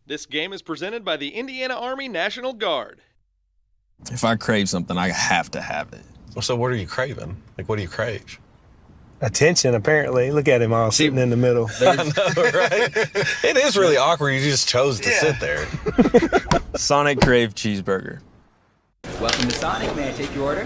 This game is presented by the Indiana Army National Guard. If I crave something, I have to have it. Well, so what are you craving? Like, what do you crave? Attention, apparently. Look at him all sitting in the middle. I know, right? It is really awkward. You just chose to sit there. Sonic Crave Cheeseburger. Welcome to Sonic. May I take your order?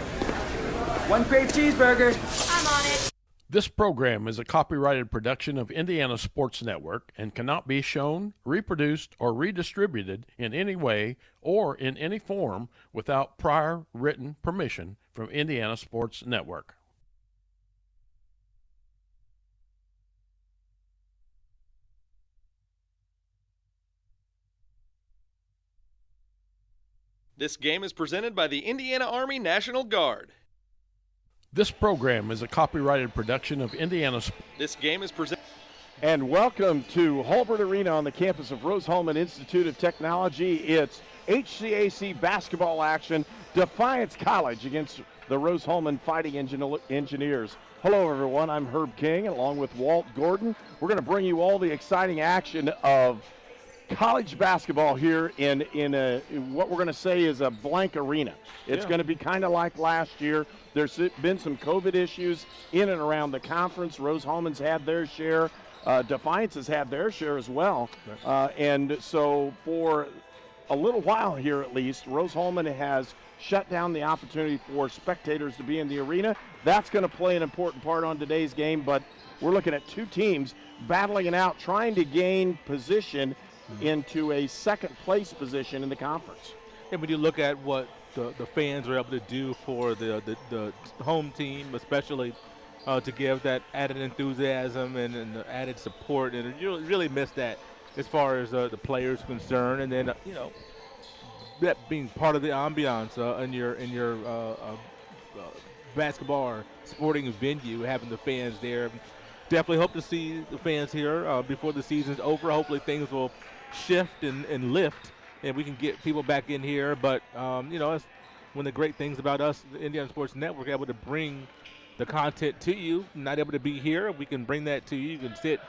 One Crave Cheeseburger. I'm on it. This program is a copyrighted production of Indiana Sports Network and cannot be shown, reproduced, or redistributed in any way or in any form without prior written permission from Indiana Sports Network. This game is presented by the Indiana Army National Guard. This program is a copyrighted production of Indiana. This game is presented. And welcome to Hulbert Arena on the campus of Rose-Hulman Institute of Technology. It's HCAC basketball action. Defiance College against the Rose-Hulman Fighting Engineers. Hello, everyone. I'm Herb King, along with Walt Gordon. We're going to bring you all the exciting action of college basketball here in what we're going to say is a blank arena. It's going to be kind of like last year. There's been some COVID issues in and around the conference. Rose-Hulman's had their share. Defiance has had their share as well. And so for a little while here at least, Rose-Hulman has shut down the opportunity for spectators to be in the arena. That's going to play an important part on today's game, but we're looking at two teams battling it out, trying to gain position into a second place position in the conference. And when you look at what the fans are able to do for the home team, especially to give that added enthusiasm and the added support, and you really miss that as far as the players are concerned. And then that being part of the ambiance in your basketball or sporting venue, having the fans there. Definitely hope to see the fans here before the season's over. Hopefully things will shift and lift, and we can get people back in here. But it's one of the great things about us, the Indiana Sports Network, able to bring the content to you. Not able to be here, we can bring that to you. You can sit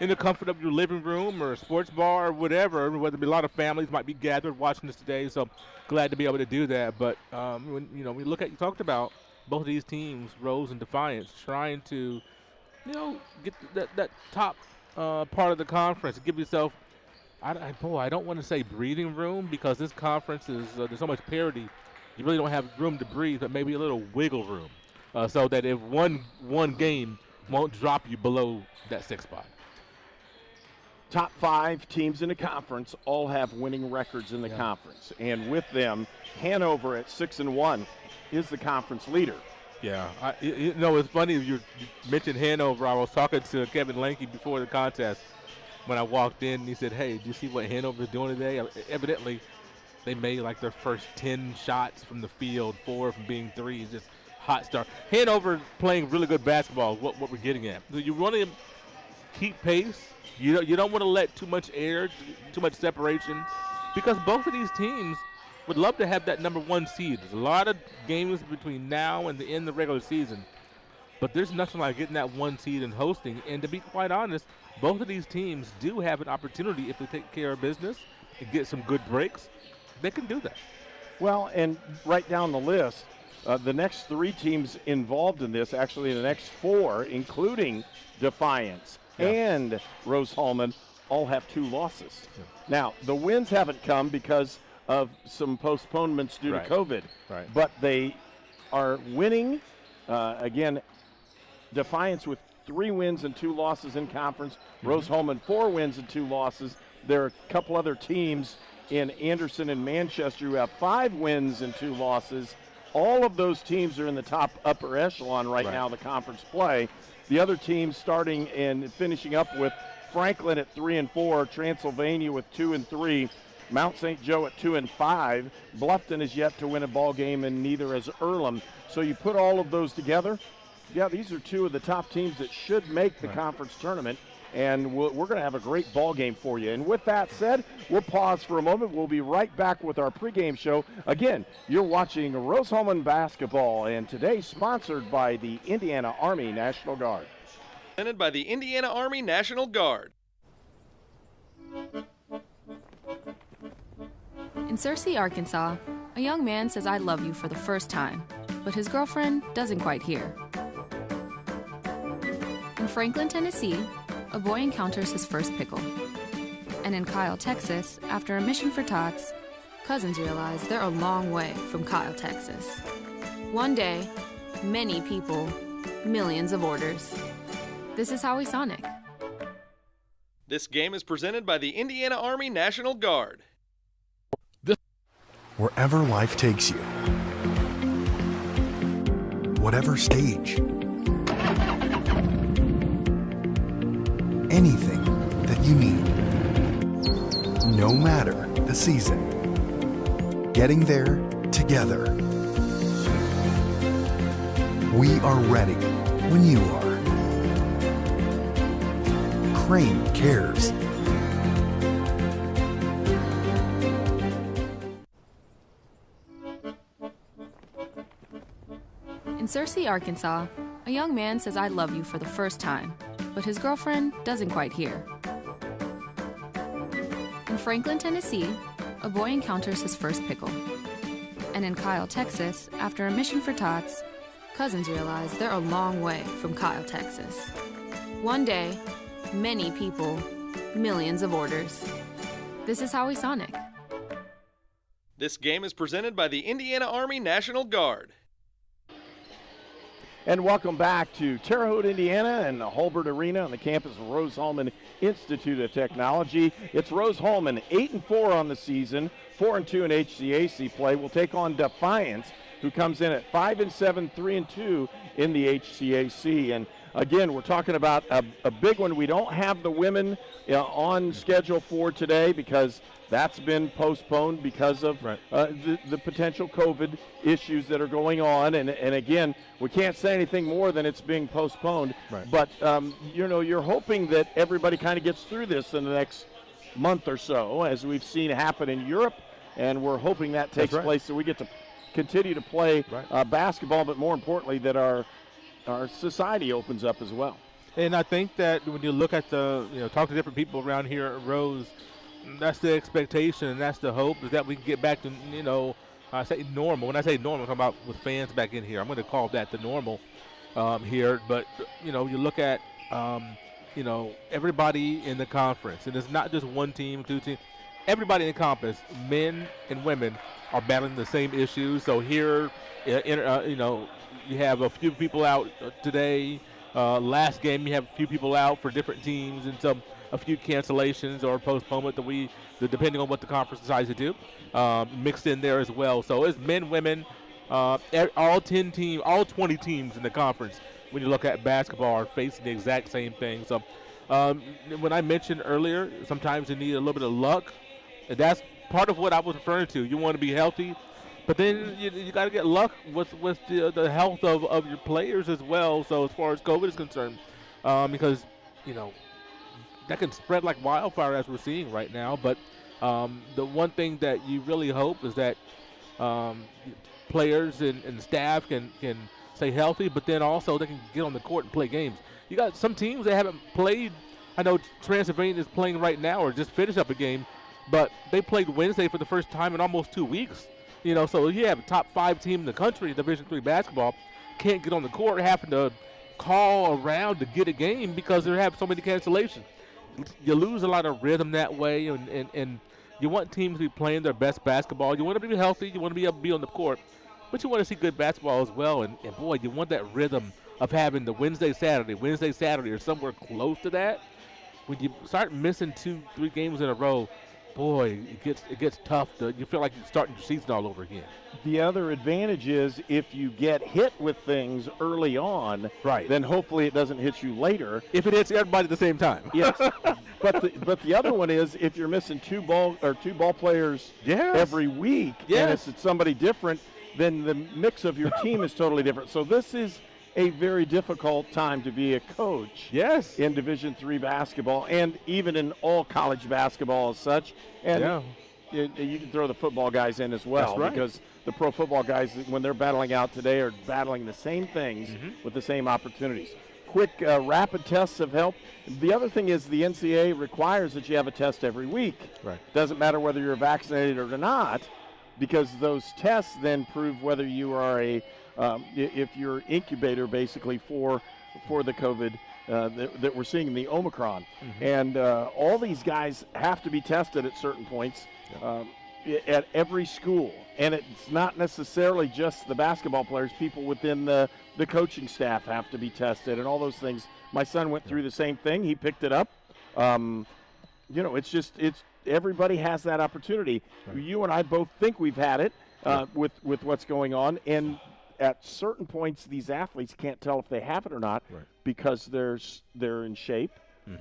in the comfort of your living room or a sports bar or whatever. Whether it be a lot of families might be gathered watching this today, so glad to be able to do that. But when we look at, you talked about both of these teams, Rose and Defiance, trying to get that top part of the conference. Give yourself, I don't want to say breathing room, because this conference is there's so much parity. You really don't have room to breathe, but maybe a little wiggle room, so that if one game won't drop you below that sixth spot. Top 5 teams in the conference all have winning records in the conference, and with them, Hanover at 6-1 is the conference leader. Yeah, it's funny you mentioned Hanover. I was talking to Kevin Lanke before the contest when I walked in, and he said, "Hey, do you see what Hanover's doing today?" Evidently, they made like their first 10 shots from the field, 4 from being threes, just hot start. Hanover playing really good basketball is what we're getting at. So you want to keep pace. You don't want to let too much air, too much separation, because both of these teams would love to have that number 1 seed. There's a lot of games between now and the end of the regular season, but there's nothing like getting that 1 seed and hosting. And to be quite honest, both of these teams do have an opportunity, if they take care of business and get some good breaks, they can do that. Well, and right down the list, the next 3 teams involved in this, actually the next 4, including Defiance and Rose-Hulman, all have 2 losses. Yeah. Now, the wins haven't come because of some postponements due to COVID. Right. But they are winning. Again, Defiance with 3 wins and 2 losses in conference. Rose-Hulman 4 wins and 2 losses. There are a couple other teams in Anderson and Manchester who have 5 wins and 2 losses. All of those teams are in the top upper echelon right now, the conference play. The other teams starting and finishing up with Franklin at 3-4, Transylvania with 2-3, Mount St. Joe at 2-5. Bluffton is yet to win a ball game, and neither has Earlham. So you put all of those together, these are 2 of the top teams that should make the conference tournament, and we're going to have a great ball game for you. And with that said, we'll pause for a moment. We'll be right back with our pregame show. Again, you're watching Rose-Hulman basketball, and today sponsored by the Indiana Army National Guard. Presented by the Indiana Army National Guard. In Searcy, Arkansas, a young man says I love you for the first time, but his girlfriend doesn't quite hear. In Franklin, Tennessee, a boy encounters his first pickle. And in Kyle, Texas, after a mission for tots, cousins realize they're a long way from Kyle, Texas. One day, many people, millions of orders. This is Howie Sonic. This game is presented by the Indiana Army National Guard. Wherever life takes you, whatever stage, anything that you need, no matter the season, getting there together. We are ready when you are. Crane cares. In Searcy, Arkansas, a young man says I love you for the first time, but his girlfriend doesn't quite hear. In Franklin, Tennessee, a boy encounters his first pickle. And in Kyle, Texas, after a mission for tots, cousins realize they're a long way from Kyle, Texas. One day, many people, millions of orders. This is Howie Sonic. This game is presented by the Indiana Army National Guard. And welcome back to Terre Haute, Indiana, and the Hulbert Arena on the campus of Rose-Hulman Institute of Technology. It's Rose-Hulman, 8-4 on the season, 4-2 in HCAC play. Will take on Defiance, who comes in at 5-7, 3-2 in the HCAC. And again, we're talking about a big one. We don't have the women on schedule for today because that's been postponed because of the potential COVID issues that are going on. And again, we can't say anything more than it's being postponed. Right. But, you're hoping that everybody kind of gets through this in the next month or so, as we've seen happen in Europe. And we're hoping that takes place so we get to continue to play basketball, but more importantly, that our society opens up as well. And I think that when you look at talk to different people around here at Rose, that's the expectation and that's the hope, is that we can get back to, I say normal. When I say normal, I'm talking about with fans back in here. I'm going to call that the normal here. But, you look at, everybody in the conference. And it's not just one team, two teams. Everybody in the conference, men and women, are battling the same issues. So here, you have a few people out today. Last game, you have a few people out for different teams, and a few cancellations or postponement depending on what the conference decides to do, mixed in there as well. So it's men, women, all 20 teams in the conference. When you look at basketball, are facing the exact same thing. So when I mentioned earlier, sometimes you need a little bit of luck. And that's part of what I was referring to. You want to be healthy, but then you got to get luck with the health of your players as well. So as far as COVID is concerned, because that can spread like wildfire as we're seeing right now. But the one thing that you really hope is that players and staff can stay healthy, but then also they can get on the court and play games. You got some teams that haven't played. I know Transylvania is playing right now or just finished up a game, but they played Wednesday for the first time in almost 2 weeks. So you have a top 5 team in the country, Division III basketball, can't get on the court, having to call around to get a game because they have so many cancellations. You lose a lot of rhythm that way, and you want teams to be playing their best basketball. You want them to be healthy. You want to be able to be on the court, but you want to see good basketball as well. And boy, you want that rhythm of having the Wednesday, Saturday, or somewhere close to that. When you start missing 2-3 games in a row, boy, it gets tough. You feel like you're starting your season all over again. The other advantage is if you get hit with things early on, then hopefully it doesn't hit you later. If it hits everybody at the same time. Yes. But the other one is if you're missing two ball players every week, and it's somebody different, then the mix of your team is totally different. So this is a very difficult time to be a coach in Division III basketball and even in all college basketball as such. And you can throw the football guys in as well, because the pro football guys, when they're battling out today, are battling the same things with the same opportunities. quick rapid tests have helped. The other thing is the NCAA requires that you have a test every week. Right. Doesn't matter whether you're vaccinated or not, because those tests then prove whether you are if you're incubator basically for the COVID that we're seeing in the Omicron. And all these guys have to be tested at certain points at every school. And it's not necessarily just the basketball players. People within the coaching staff have to be tested and all those things. My son went through the same thing. He picked it up. It's everybody has that opportunity. Right. You and I both think we've had it with what's going on. And at certain points, these athletes can't tell if they have it or not because they're in shape.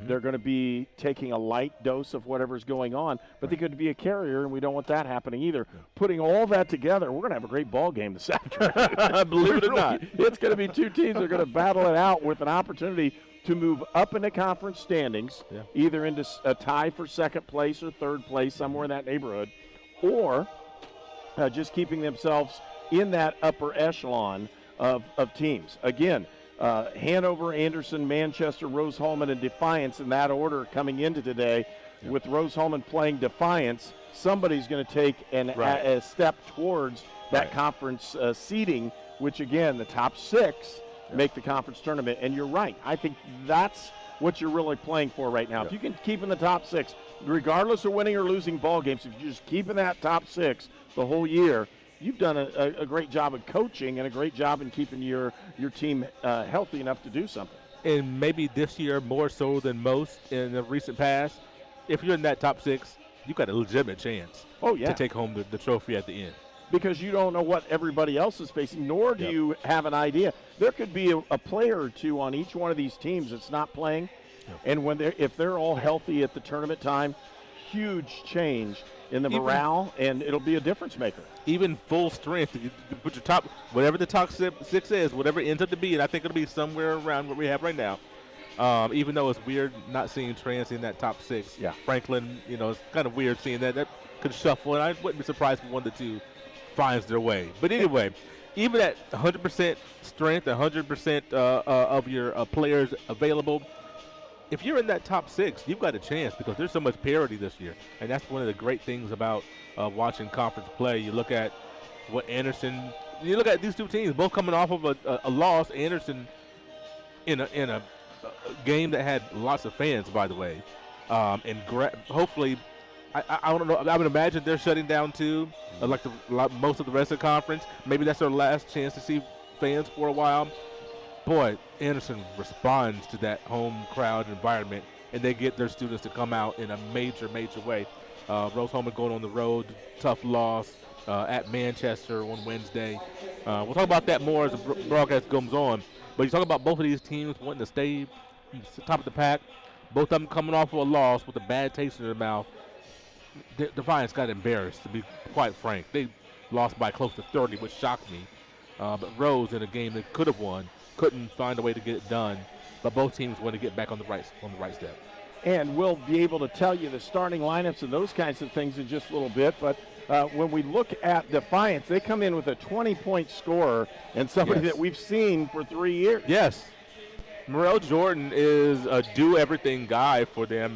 They're going to be taking a light dose of whatever's going on, but they could be a carrier, and we don't want that happening either. Putting all that together, we're going to have a great ball game this afternoon. Believe it or not, it's going to be two teams that are going to battle it out with an opportunity to move up in the conference standings, either into a tie for second place or third place, somewhere in that neighborhood, or just keeping themselves in that upper echelon of teams. Again, Hanover, Anderson, Manchester, Rose-Hulman, and Defiance in that order coming into today. With Rose-Hulman playing Defiance, somebody's going to take a step towards that conference seeding, which, again, the top 6 make the conference tournament. And you're right. I think that's what you're really playing for right now. If you can keep in the top 6, regardless of winning or losing ball games, if you just keep in that top 6 the whole year, you've done a great job of coaching and a great job in keeping your team healthy enough to do something. And maybe this year more so than most in the recent past, if you're in that top 6, you've got a legitimate chance to take home the trophy at the end. Because you don't know what everybody else is facing, nor do you have an idea. There could be a player or two on each one of these teams that's not playing, and if they're all healthy at the tournament time, huge change in the morale, and it'll be a difference maker. Even full strength, you put your top, whatever the top 6 is, whatever it ends up to be, and I think it'll be somewhere around what we have right now. Even though it's weird not seeing Trans in that top 6. Franklin, it's kind of weird seeing that. That could shuffle, and I wouldn't be surprised if one of the two finds their way. But anyway, even at 100% strength, 100% of your players available, if you're in that top 6, you've got a chance because there's so much parity this year. And that's one of the great things about watching conference play. You look at what Anderson, you look at these two teams, both coming off of a loss. Anderson in a game that had lots of fans, by the way. And hopefully, I don't know, I would imagine they're shutting down too, like most of the rest of the conference. Maybe that's their last chance to see fans for a while. Boy, Anderson responds to that home crowd environment, and they get their students to come out in a major, major way. Rose-Hulman going on the road, tough loss at Manchester on Wednesday. We'll talk about that more as the broadcast goes on. But you talk about both of these teams wanting to stay top of the pack, both of them coming off of a loss with a bad taste in their mouth. Defiance got embarrassed, to be quite frank. They lost by close to 30, which shocked me. But Rose, in a game that could have won, couldn't find a way to get it done. But both teams want to get back on the right step. And we'll be able to tell you the starting lineups and those kinds of things in just a little bit. But when we look at Defiance, they come in with a 20-point scorer and somebody that we've seen for 3 years. Yes. Morel Jordan is a do-everything guy for them.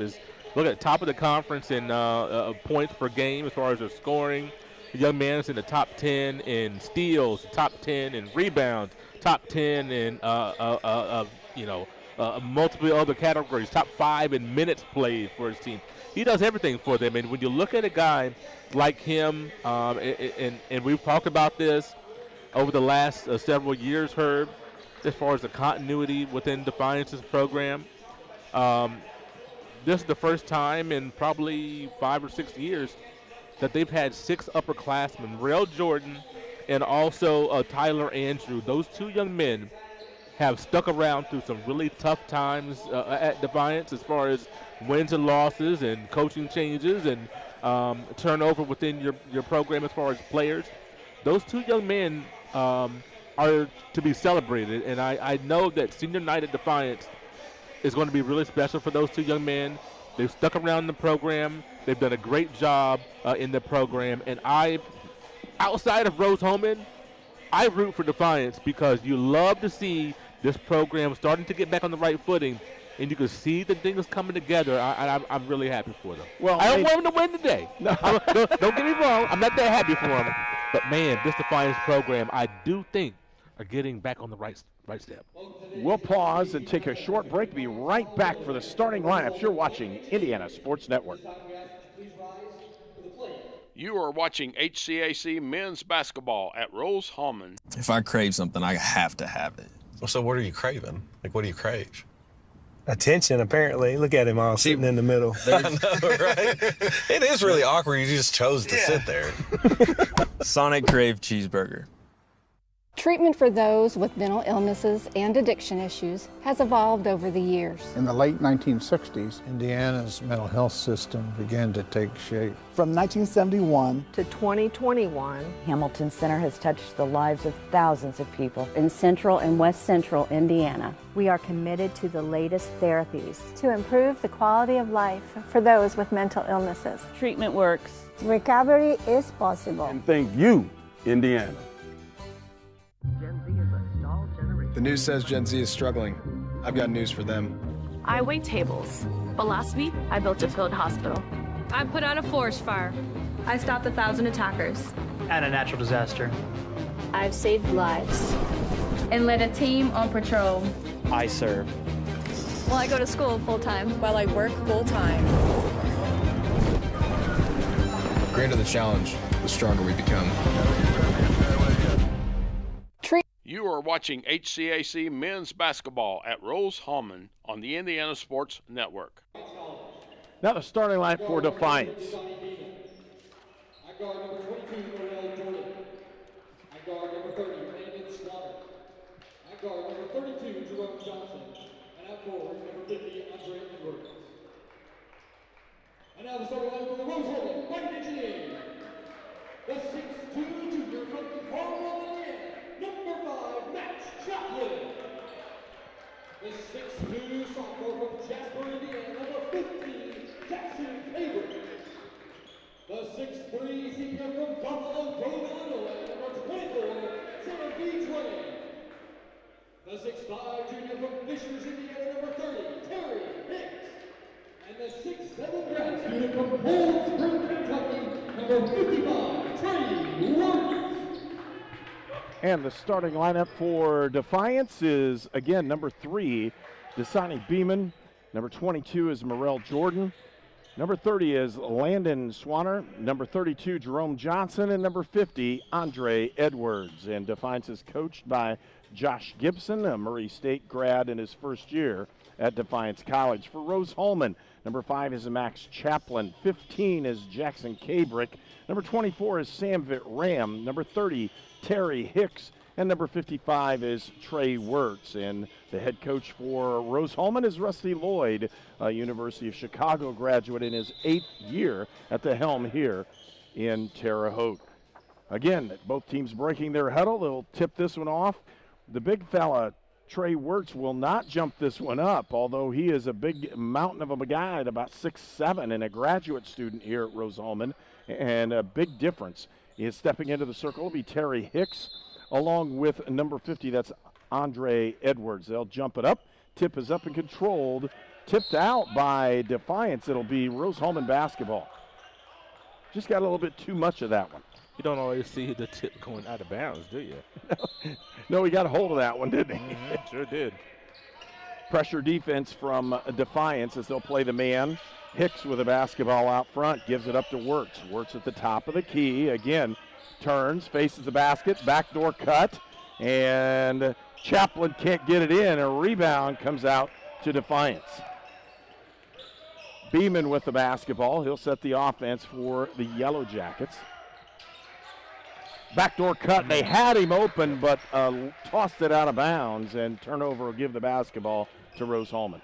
Look at the top of the conference in points per game as far as their scoring. The young man is in the top 10 in steals, top 10 in rebounds, top 10 in multiple other categories, top 5 in minutes played for his team. He does everything for them. And when you look at a guy like him, and we've talked about this over the last several years, Herb, as far as the continuity within Defiance's program, this is the first time in probably 5 or 6 years that they've had 6 upperclassmen, Morel Jordan and also Tyler Andrew. Those 2 young men have stuck around through some really tough times at Defiance as far as wins and losses and coaching changes and turnover within your program as far as players. Those 2 young men are to be celebrated, and I know that senior night at Defiance is going to be really special for those 2 young men. They've stuck around the program. They've done a great job in the program. And outside of Rose-Hulman, I root for Defiance because you love to see this program starting to get back on the right footing, and you can see the things coming together. I'm really happy for them. Well, I don't want them to win today. No. Don't get me wrong. I'm not that happy for them. But, man, this Defiance program, I do think, are getting back on the right step. We'll pause and take a short break. Be right back for the starting lineups. You're watching Indiana Sports Network. You are watching HCAC men's basketball at Rose-Hulman. If I crave something, I have to have it. Well, so what are you craving? Like, what do you crave? Attention, apparently. Look at him all sitting in the middle. I know, right? It is really awkward. You just chose to sit there. Sonic Crave cheeseburger. Treatment for those with mental illnesses and addiction issues has evolved over the years. In the late 1960s, Indiana's mental health system began to take shape. From 1971 to 2021, Hamilton Center has touched the lives of thousands of people in central and west central Indiana. We are committed to the latest therapies to improve the quality of life for those with mental illnesses. Treatment works. Recovery is possible. And thank you, Indiana. Gen Z is a stalled generation. The news says Gen Z is struggling. I've got news for them. I wait tables, but last week I built a field hospital. I put out a forest fire. I stopped 1,000 attackers. And a natural disaster. I've saved lives. And led a team on patrol. I serve. Well, I go to school full-time. While I work full-time. The greater the challenge, the stronger we become. You are watching HCAC men's basketball at Rose-Hulman on the Indiana Sports Network. Now the starting line for Defiance. I guard number 22, Morel Jordan. I guard number 30, Brandon Slaughter. I guard number 32, Jerome Johnson. And I forward number 50, Andre Edwards. And now the starting line for the Rose-Hulman Fighting Engineers. The 6'2" junior from Carmel, Indiana. Number 5, Max Chaplin. The 6'2" sophomore from Jasper, Indiana. Number 15, Jackson Hayward. The 6'3" senior from Buffalo Grove, Illinois. Number 24, Sarah B. Twain. The 6'5" junior from Fishers, Indiana. Number 30, Terry Hicks. And the 6'7" grad student from Cold Spring, Kentucky. Number 55, Trey Worth. And the starting lineup for Defiance is, again, number 3, Dasani Beeman. Number 22 is Morel Jordan. Number 30 is Landon Swanner. Number 32, Jerome Johnson. And number 50, Andre Edwards. And Defiance is coached by Josh Gibson, a Murray State grad in his first year at Defiance College. For Rose-Hulman, number 5 is Max Chaplin. 15 is Jackson Cabrick. Number 24 is Samvit Ram. Number 30, Terry Hicks. And number 55 is Trey Wirtz. And the head coach for Rose-Hulman is Rusty Lloyd, a University of Chicago graduate in his 8th year at the helm here in Terre Haute. Again, both teams breaking their huddle. They'll tip this one off. The big fella, Trey Wirtz, will not jump this one up, although he is a big mountain of a guy at about 6'7" and a graduate student here at Rose-Hulman. And a big difference is stepping into the circle will be Terry Hicks, along with number 50, that's Andre Edwards. They'll jump it up. Tip is up and controlled. Tipped out by Defiance. It'll be Rose-Hulman basketball. Just got a little bit too much of that one. You don't always see the tip going out of bounds, do you? No, he got a hold of that one, didn't he? Sure did. Pressure defense from Defiance as they'll play the man. Hicks with a basketball out front, gives it up to Wirtz. Wirtz at the top of the key. Again, turns, faces the basket, backdoor cut, and Chaplin can't get it in. A rebound comes out to Defiance. Beeman with the basketball. He'll set the offense for the Yellow Jackets. Backdoor cut. They had him open, but tossed it out of bounds, and turnover will give the basketball to Rose-Hulman.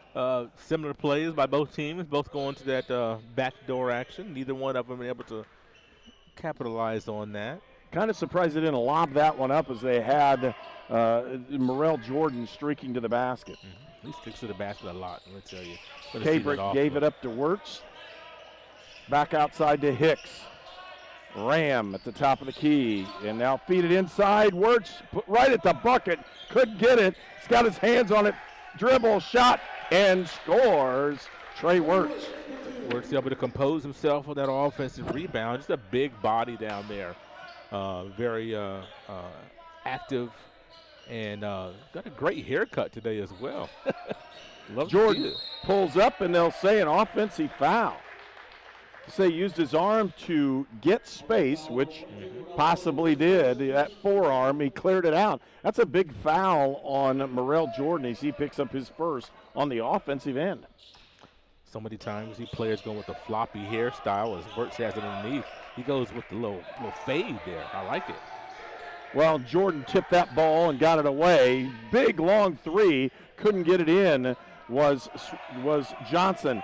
Similar plays by both teams, both going to that backdoor action. Neither one of them able to capitalize on that. Kind of surprised they didn't lob that one up as they had Morel Jordan streaking to the basket. Mm-hmm. He sticks to the basket a lot, let me tell you. Cabrick gave it up to Wirtz. Back outside to Hicks. Ram at the top of the key, and now feed it inside. Wirtz put right at the bucket, couldn't get it. He's got his hands on it, dribble, shot, and scores. Trey Wirtz. Wirtz able to compose himself on that offensive rebound. Just a big body down there. Very active, and got a great haircut today as well. Jordan pulls up, and they'll say an offensive foul. Say used his arm to get space, which possibly did. That forearm, he cleared it out. That's a big foul on Morrell Jordan as he picks up his first on the offensive end. So many times you see players going with the floppy hairstyle as Wirtz has it underneath. He goes with the little fade there. I like it. Well, Jordan tipped that ball and got it away. Big, long three. Couldn't get it in was Johnson.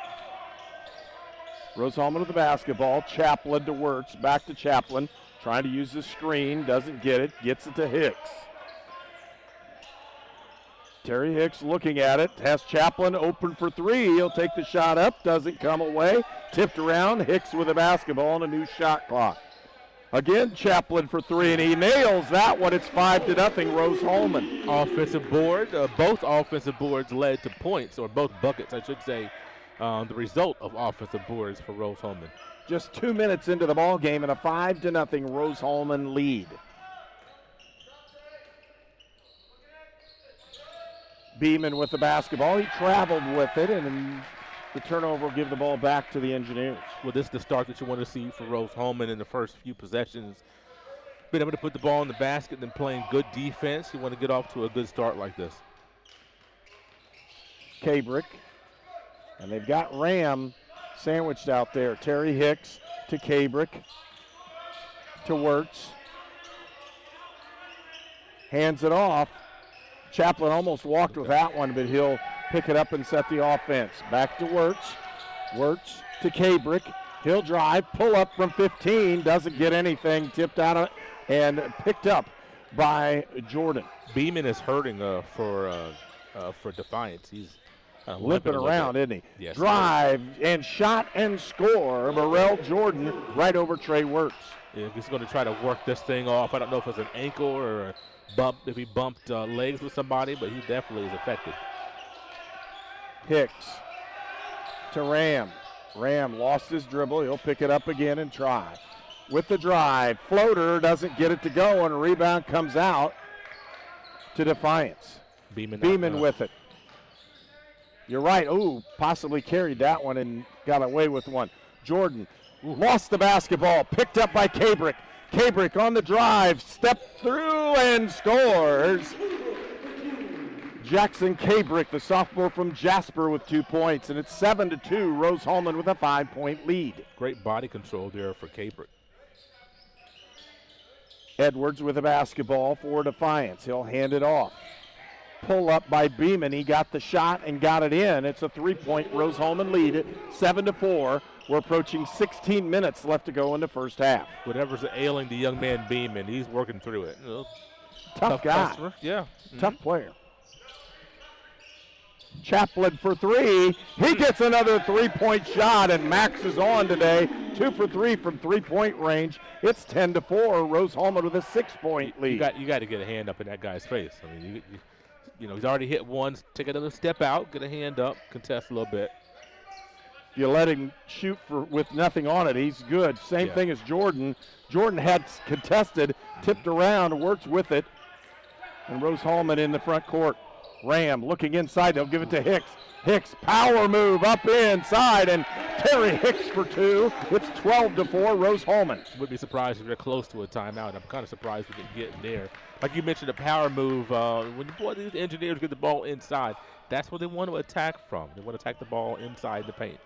Rose-Hulman with the basketball. Chaplin to Wirtz. Back to Chaplin. Trying to use the screen. Doesn't get it. Gets it to Hicks. Terry Hicks looking at it. Has Chaplin open for three. He'll take the shot up. Doesn't come away. Tipped around. Hicks with the basketball and a new shot clock. Again, Chaplin for three, and he nails that one. It's 5-0, Rose-Hulman. Offensive board. Both offensive boards led to points, or both buckets, I should say. The result of offensive boards for Rose-Hulman. Just 2 minutes into the ball game and a 5-0 Rose-Hulman lead. Beeman with the basketball. He traveled with it, and the turnover will give the ball back to the Engineers. Well, this is the start that you want to see for Rose-Hulman in the first few possessions. Being able to put the ball in the basket and then playing good defense. You want to get off to a good start like this. Kabrick. And they've got Ram sandwiched out there. Terry Hicks to Kabrick to Wirtz. Hands it off. Chaplin almost walked with that one, but he'll pick it up and set the offense. Back to Wirtz. Wirtz to Kabrick. He'll drive, pull up from 15, doesn't get anything, tipped out of it, and picked up by Jordan. Beeman is hurting for Defiance. He's limping around, isn't he? Yes, drive and shot and score. Morrell Jordan right over Trey Wirtz. Yeah, he's going to try to work this thing off. I don't know if it's an ankle or a bump, if he bumped legs with somebody, but he definitely is affected. Hicks to Ram. Ram lost his dribble. He'll pick it up again and try. With the drive, floater doesn't get it to go, and a rebound comes out to Defiance. Beeman with it. You're right. Ooh, possibly carried that one and got away with one. Jordan lost the basketball, picked up by Kabrick. Kabrick on the drive, stepped through and scores. Jackson Kabrick, the sophomore from Jasper, with 2 points, and it's 7-2. Rose-Hulman with a 5-point lead. Great body control there for Kabrick. Edwards with the basketball for Defiance. He'll hand it off. Pull up by Beeman. He got the shot and got it in. It's a 3-point Rose-Hulman lead, 7-4. We're approaching 16 minutes left to go in the first half. Whatever's ailing the young man Beeman, he's working through it. Tough guy. Customer. Yeah. Tough player. Chaplin for three. He gets another 3-point shot, and Max is on today. 2 for 3 from 3-point range. It's 10-4. Rose-Hulman with a 6-point lead. You got to get a hand up in that guy's face. I mean, you know, he's already hit one. Take another step out, get a hand up, contest a little bit. If you let him shoot with nothing on it, he's good. Same thing as Jordan. Jordan had contested, tipped around, works with it. And Rose-Hulman in the front court. Ram looking inside. They'll give it to Hicks. Hicks, power move up inside, and Terry Hicks for 2. It's 12-4, Rose-Hulman. Would be surprised if they're close to a timeout. I'm kind of surprised we didn't get in there. Like you mentioned, a power move. When these Engineers get the ball inside, that's what they want to attack from. They want to attack the ball inside the paint.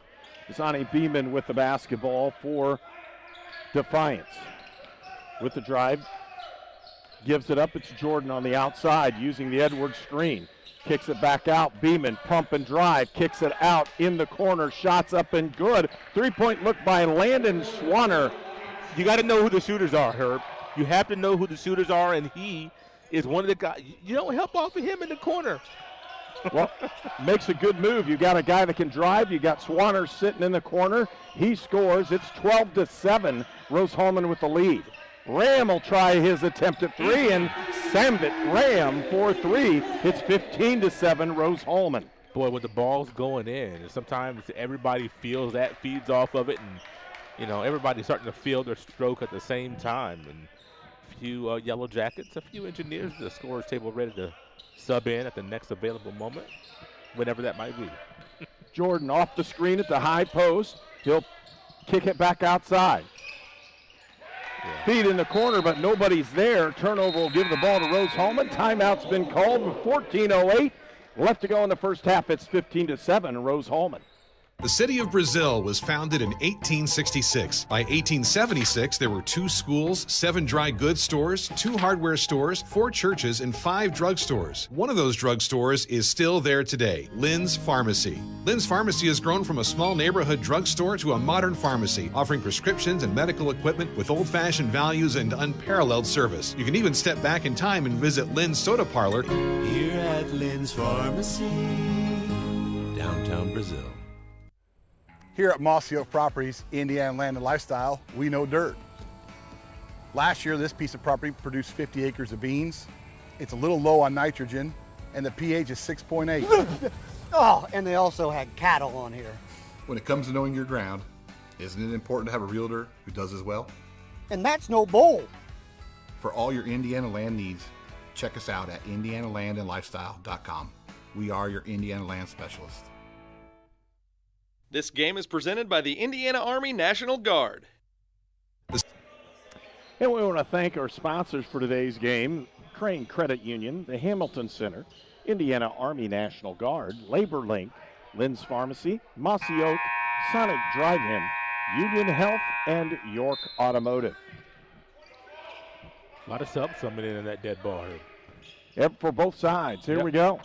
Sonny Beeman with the basketball for Defiance. With the drive, gives it up. It's Jordan on the outside using the Edwards screen. Kicks it back out. Beeman, pump and drive. Kicks it out in the corner. Shots up and good. 3-point look by Landon Swanner. You got to know who the shooters are, Herb. You have to know who the shooters are, and he is one of the guys. You don't help off of him in the corner. Well, makes a good move. You got a guy that can drive. You got Swanner sitting in the corner. He scores. It's 12-7. Rose-Hulman with the lead. Ram will try his attempt at three, and Sambit Ram for three. It's 15-7 Rose-Hulman. Boy, with the ball's going in, sometimes everybody feels that, feeds off of it, and everybody's starting to feel their stroke at the same time. And a few Yellow Jackets, a few Engineers, the scorer's table ready to sub in at the next available moment, whenever that might be. Jordan off the screen at the high post. He'll kick it back outside. Yeah. Feed in the corner, but nobody's there. Turnover will give the ball to Rose-Hulman. Timeout's been called with 14:08 left to go in the first half. It's 15-7 Rose-Hulman. The city of Brazil was founded in 1866. By 1876, there were 2 schools, 7 dry goods stores, 2 hardware stores, 4 churches, and 5 drugstores. One of those drugstores is still there today, Lynn's Pharmacy. Lynn's Pharmacy has grown from a small neighborhood drugstore to a modern pharmacy, offering prescriptions and medical equipment with old-fashioned values and unparalleled service. You can even step back in time and visit Lynn's Soda Parlor here at Lynn's Pharmacy, downtown Brazil. Here at Mossy Oak Properties, Indiana Land and Lifestyle, we know dirt. Last year, this piece of property produced 50 acres of beans. It's a little low on nitrogen, and the pH is 6.8. Oh, and they also had cattle on here. When it comes to knowing your ground, isn't it important to have a realtor who does as well? And that's no bull. For all your Indiana land needs, check us out at indianalandandlifestyle.com. We are your Indiana land specialist. This game is presented by the Indiana Army National Guard. And we want to thank our sponsors for today's game: Crane Credit Union, the Hamilton Center, Indiana Army National Guard, Labor Link, Lynn's Pharmacy, Mossy Oak, Sonic Drive-In, Union Health, and York Automotive. A lot of subs coming in that dead ball. Yep, for both sides. Here we go.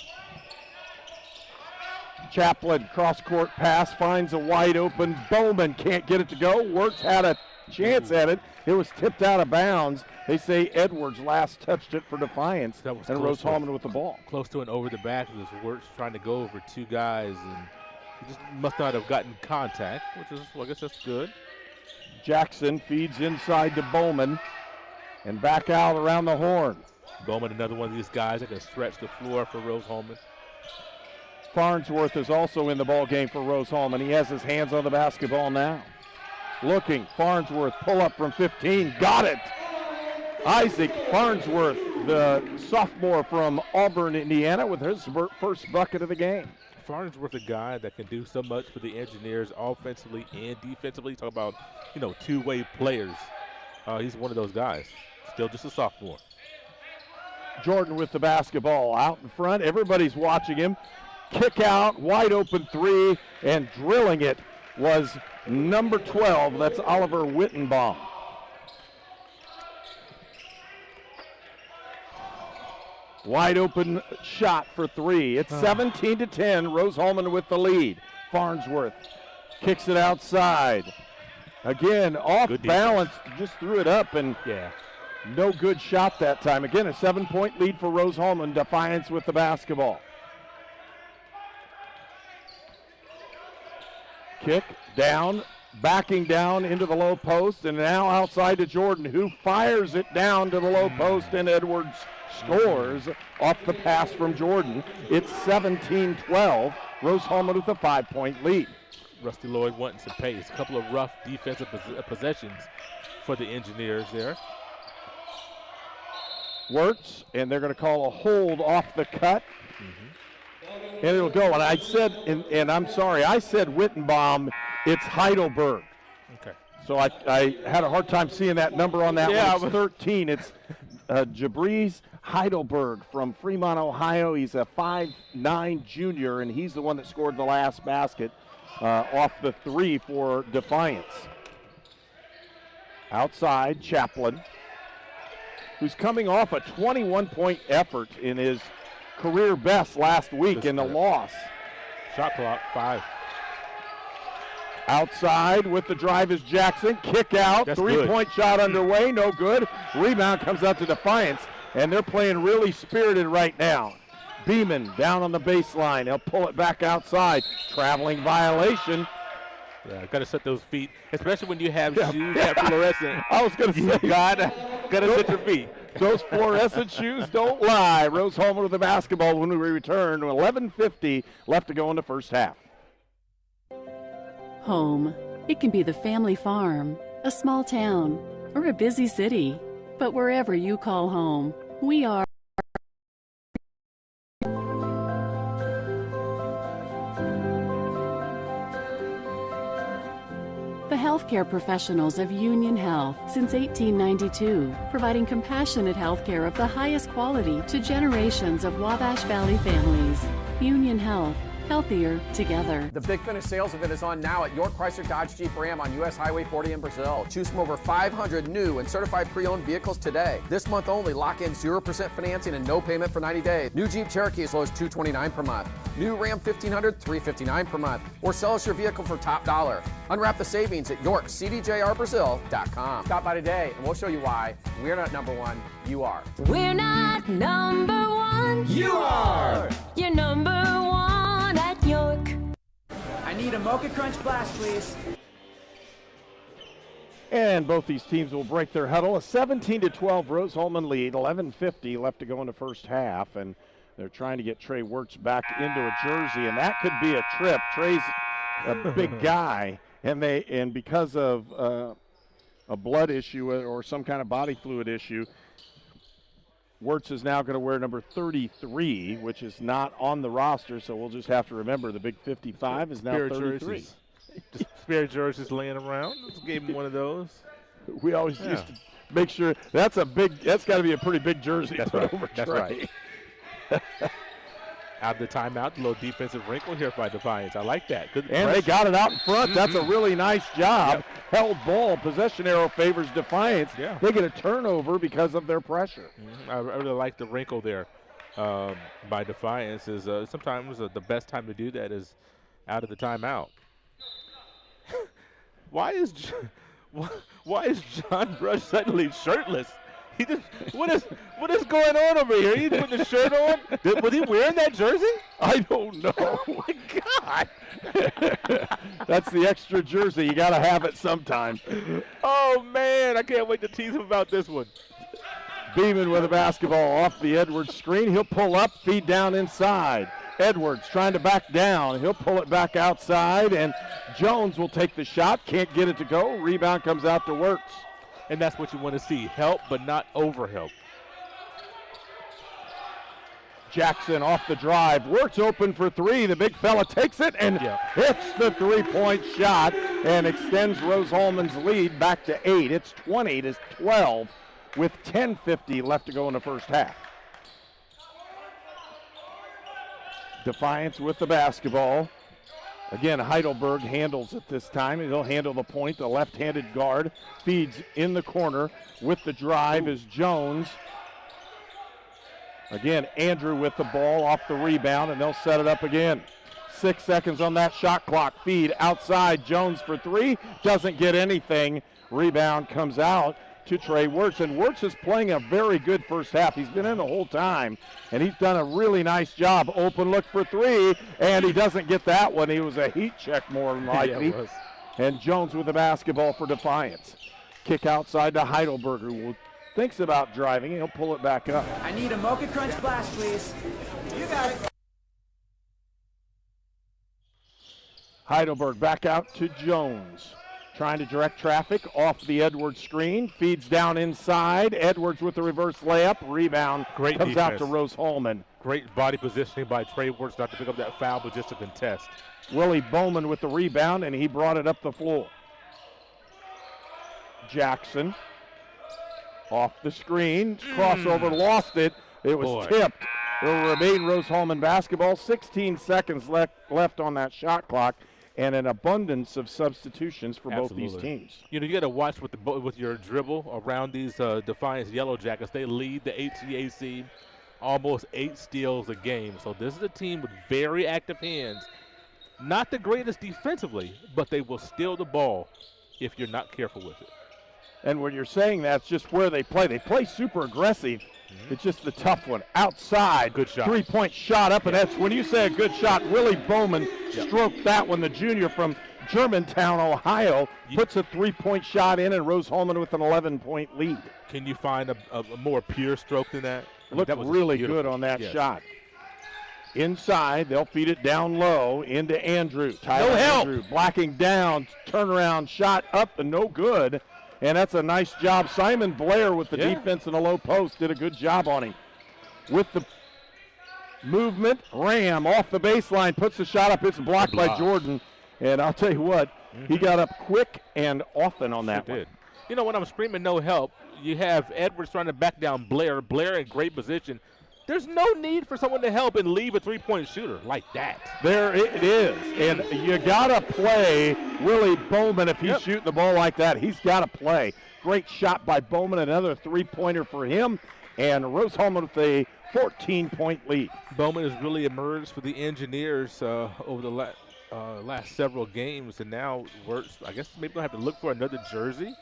Chaplin, cross-court pass, finds a wide open. Bowman can't get it to go. Wirtz had a chance at it. It was tipped out of bounds. They say Edwards last touched it for Defiance, and Rose-Hulman with the ball. Close to an over the back. It was Wirtz trying to go over 2 guys, and he just must not have gotten contact, which is, well, I guess that's good. Jackson feeds inside to Bowman and back out around the horn. Bowman, another one of these guys that can stretch the floor for Rose-Hulman. Farnsworth is also in the ball game for Rose-Hulman. He has his hands on the basketball now. Looking, Farnsworth, pull up from 15, got it. Isaac Farnsworth, the sophomore from Auburn, Indiana, with his first bucket of the game. Farnsworth, a guy that can do so much for the Engineers offensively and defensively. Talk about, two-way players. He's one of those guys. Still just a sophomore. Jordan with the basketball out in front. Everybody's watching him. Kick out, wide open 3, and drilling it was number 12. That's Oliver Wittenbaum. Wide open shot for 3. It's 17-10. Rose-Hulman with the lead. Farnsworth kicks it outside. Again, off balance, just threw it up, and no good shot that time. Again, a 7-point lead for Rose-Hulman. Defiance with the basketball. Kick down, backing down into the low post, and now outside to Jordan, who fires it down to the low post, and Edwards scores off the pass from Jordan. It's 17-12. Rose-Hulman with a 5-point lead. Rusty Lloyd wanting some pace. A couple of rough defensive possessions for the Engineers there. Wirtz, and they're going to call a hold off the cut. And it'll go. And I said, and I'm sorry, I said Wittenbaum. It's Heidelberg. Okay. So I had a hard time seeing that number on that one. It's 13. It's Jabriz Heidelberg from Fremont, Ohio. He's a 5'9" junior, and he's the one that scored the last basket off the 3 for Defiance. Outside, Chaplin, who's coming off a 21-point effort in his career best last week in the loss. Shot clock, 5. Outside with the drive is Jackson. Kick out. 3-point shot underway. No good. Rebound comes out to Defiance, and they're playing really spirited right now. Beeman down on the baseline. He'll pull it back outside. Traveling violation. Yeah, got to set those feet, especially when you have shoes that fluorescent. I was going to say, gotta set your feet. Those fluorescent shoes don't lie. Rose-Hulman with the basketball when we return. 11:50 left to go in the first half. Home. It can be the family farm, a small town, or a busy city. But wherever you call home, we are. The healthcare professionals of Union Health since 1892, providing compassionate healthcare of the highest quality to generations of Wabash Valley families. Union Health. Healthier together. The Big Finish sales event is on now at York Chrysler Dodge Jeep Ram on US Highway 40 in Brazil. Choose from over 500 new and certified pre-owned vehicles today. This month only, lock in 0% financing and no payment for 90 days. New Jeep Cherokee as low as $229 per month. New Ram 1500, $359 per month. Or sell us your vehicle for top dollar. Unwrap the savings at YorkCDJRBrazil.com. Stop by today and we'll show you why we're not number one, you are. We're not number one. You are. You're number one at York. I need a Mocha Crunch Blast, please. And both these teams will break their huddle. A 17-12 Rose-Hulman lead. 11:50 left to go in the first half. And they're trying to get Trey Wirtz back into a jersey, and that could be a trip. Trey's a big guy, and because of a blood issue or some kind of body fluid issue, Wirtz is now going to wear number 33, which is not on the roster, so we'll just have to remember the big 55 is now 33. Spare jerseys laying around. Let's give him one of those. We always used to make sure that's got to be a pretty big jersey. That's right. That's right. Out of the timeout, a little defensive wrinkle here by Defiance. I like that. Good and pressure. They got it out in front. That's a really nice job. Held ball. Possession arrow favors Defiance. Yeah. They get a turnover because of their pressure. I really like the wrinkle there by Defiance. Is sometimes the best time to do that is out of the timeout. Why is John Brush suddenly shirtless? He just what is going on over here? He's putting the shirt on. Was he wearing that jersey? I don't know. Oh my God! That's the extra jersey. You got to have it sometime. Oh man, I can't wait to tease him about this one. Beeman with a basketball off the Edwards screen. He'll pull up, feed down inside. Edwards trying to back down. He'll pull it back outside, and Jones will take the shot. Can't get it to go. Rebound comes out to Wirtz. And that's what you want to see. Help, but not overhelp. Jackson off the drive. Wirtz open for three. The big fella takes it and hits the three-point shot and extends Rose-Hulman's lead back to 8. It's 20-12 with 10:50 left to go in the first half. Defiance with the basketball. Again, Heidelberg handles it this time. He'll handle the point. The left-handed guard feeds in the corner with the drive is Jones. Again, Andrew with the ball off the rebound, and they'll set it up again. 6 seconds on that shot clock. Feed outside. Jones for three. Doesn't get anything. Rebound comes out to Trey Wirtz, and Wirtz is playing a very good first half. He's been in the whole time, and he's done a really nice job. Open look for three, and he doesn't get that one. He was a heat check more than likely. And Jones with the basketball for Defiance. Kick outside to Heidelberg, who thinks about driving. He'll pull it back up. I need a Mocha Crunch Blast, please. You got it. Heidelberg back out to Jones. Trying to direct traffic off the Edwards screen. Feeds down inside. Edwards with the reverse layup. Rebound Great comes defense. out to Rose-Hulman. Great body positioning by Trey Wirtz, not to pick up that foul, but just to contest. Willie Bowman with the rebound, and he brought it up the floor. Jackson off the screen. Crossover, lost it. It was tipped. It will remain Rose-Hulman basketball. 16 seconds left on that shot clock. And an abundance of substitutions for both these teams. You got to watch with your dribble around these Defiance Yellow Jackets. They lead the HCAC almost 8 steals a game. So this is a team with very active hands. Not the greatest defensively, but they will steal the ball if you're not careful with it. And when you're saying that's just where they play. They play super aggressive. It's just the tough one. Outside, good shot. 3-point shot up, and that's when you say a good shot, Willie Bowman stroked that one, the junior from Germantown, Ohio, puts a 3-point shot in, and Rose-Hulman with an 11-point lead. Can you find a more pure stroke than that? Looked really good on that shot. Inside, they'll feed it down low into Andrew. Tyler Andrew blocking down, turnaround shot up and no good. And that's a nice job. Simon Blair with the defense in the low post did a good job on him. With the movement, Ram off the baseline, puts the shot up. It's blocked by Jordan. And I'll tell you what, he got up quick and often on that one. You know, when I'm screaming no help, you have Edwards trying to back down Blair. Blair in great position. There's no need for someone to help and leave a three-point shooter like that. There it is. And you got to play Willie Bowman if he's shooting the ball like that. He's got to play. Great shot by Bowman, another three-pointer for him. And Rose-Hulman with a 14-point lead. Bowman has really emerged for the Engineers over the last several games. And now I guess maybe they'll have to look for another jersey.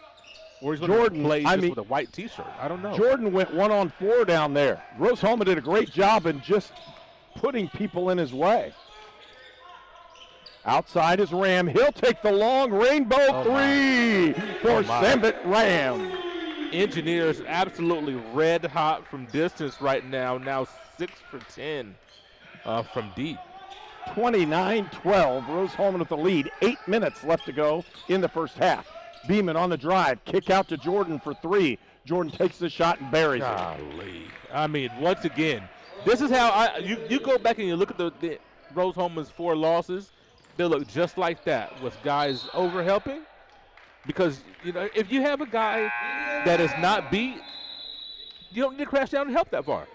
Or he's going to play just with a white T-shirt. I don't know. Jordan went 1-on-4 down there. Rose-Hulman did a great job in just putting people in his way. Outside is Ram. He'll take the long rainbow three for Sambit Ram. Engineers absolutely red hot from distance right now. Now 6 for 10 from deep. 29-12. Rose-Hulman with the lead. 8 minutes left to go in the first half. Beeman on the drive, kick out to Jordan for three. Jordan takes the shot and buries it. I mean, once again, this is how you go back and you look at the Rose-Hulman's 4 losses. They look just like that with guys over helping. Because, you know, if you have a guy that is not beat, you don't need to crash down and help that far.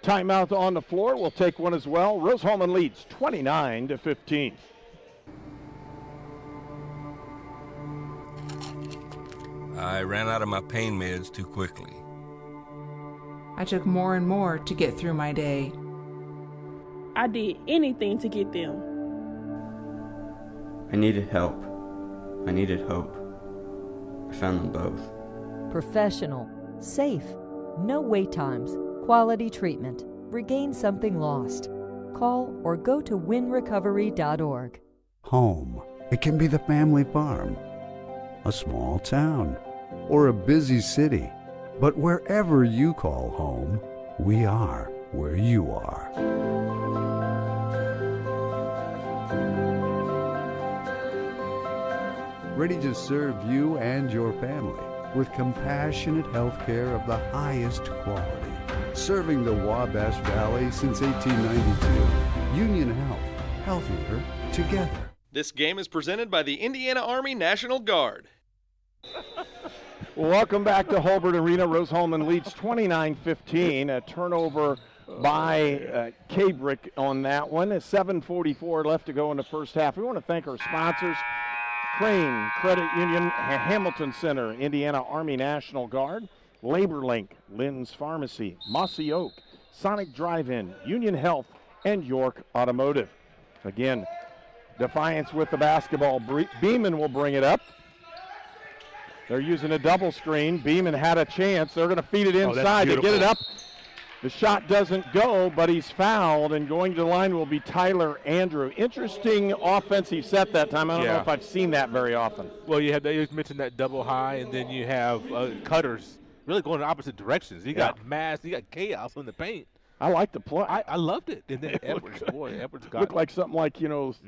Timeout on the floor. We'll take one as well. Rose-Hulman leads 29-15. I ran out of my pain meds too quickly. I took more and more to get through my day. I did anything to get them. I needed help. I needed hope. I found them both. Professional, safe, no wait times, quality treatment. Regain something lost. Call or go to winrecovery.org. Home. It can be the family farm, a small town, or a busy city. But wherever you call home, we are where you are. Ready to serve you and your family with compassionate health care of the highest quality. Serving the Wabash Valley since 1892. Union Health. Healthier together. This game is presented by the Indiana Army National Guard. Welcome back to Holbert Arena. Rose-Hulman leads 29-15. A turnover by Cabrick on that one. 7:44 left to go in the first half. We want to thank our sponsors. Crane Credit Union, Hamilton Center, Indiana Army National Guard, LaborLink, Lynn's Pharmacy, Mossy Oak, Sonic Drive-In, Union Health, and York Automotive. Again, Defiance with the basketball. Beeman will bring it up. They're using a double screen. Beeman had a chance. They're going to feed it inside to get it up. The shot doesn't go, but he's fouled, and going to the line will be Tyler Andrew. Interesting offensive set that time. I don't know if I've seen that very often. Well, you mentioned that double high, and then you have cutters really going in opposite directions. You got mass, you got chaos in the paint. I like the play. I loved it. And then Edwards got looked like something like,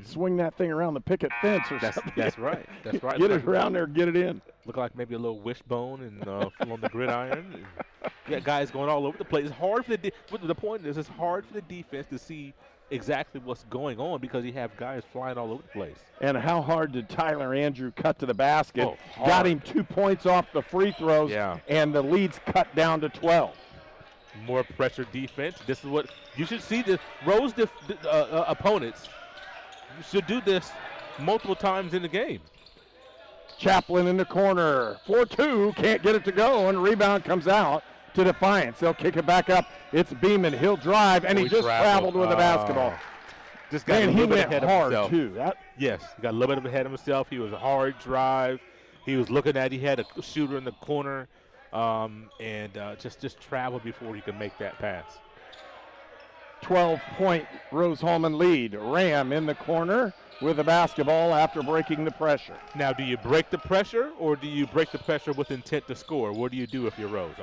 swing that thing around the picket fence or something. That's right. That's right. Get it around there, get it in. Look like maybe a little wishbone and on the gridiron. You got guys going all over the place. It's hard for the point is, it's hard for the defense to see exactly what's going on because you have guys flying all over the place. And how hard did Tyler Andrew cut to the basket? Got him 2 points off the free throws, and the lead's cut down to 12. More pressure defense. This is what you should see. The Rose opponents should do this multiple times in the game. Chaplin in the corner. 4-2. Can't get it to go, and rebound comes out to Defiance. They'll kick it back up. It's Beeman. He'll drive, and he just traveled with the basketball. Just got a little bit ahead of himself. Too. Yes, he got a little bit ahead of himself. He was a hard drive. He was looking at. He had a shooter in the corner, and just traveled before he could make that pass. 12-point Rose-Hulman lead. Ram in the corner with the basketball after breaking the pressure. Now, do you break the pressure, or do you break the pressure with intent to score? What do you do if you're Rose?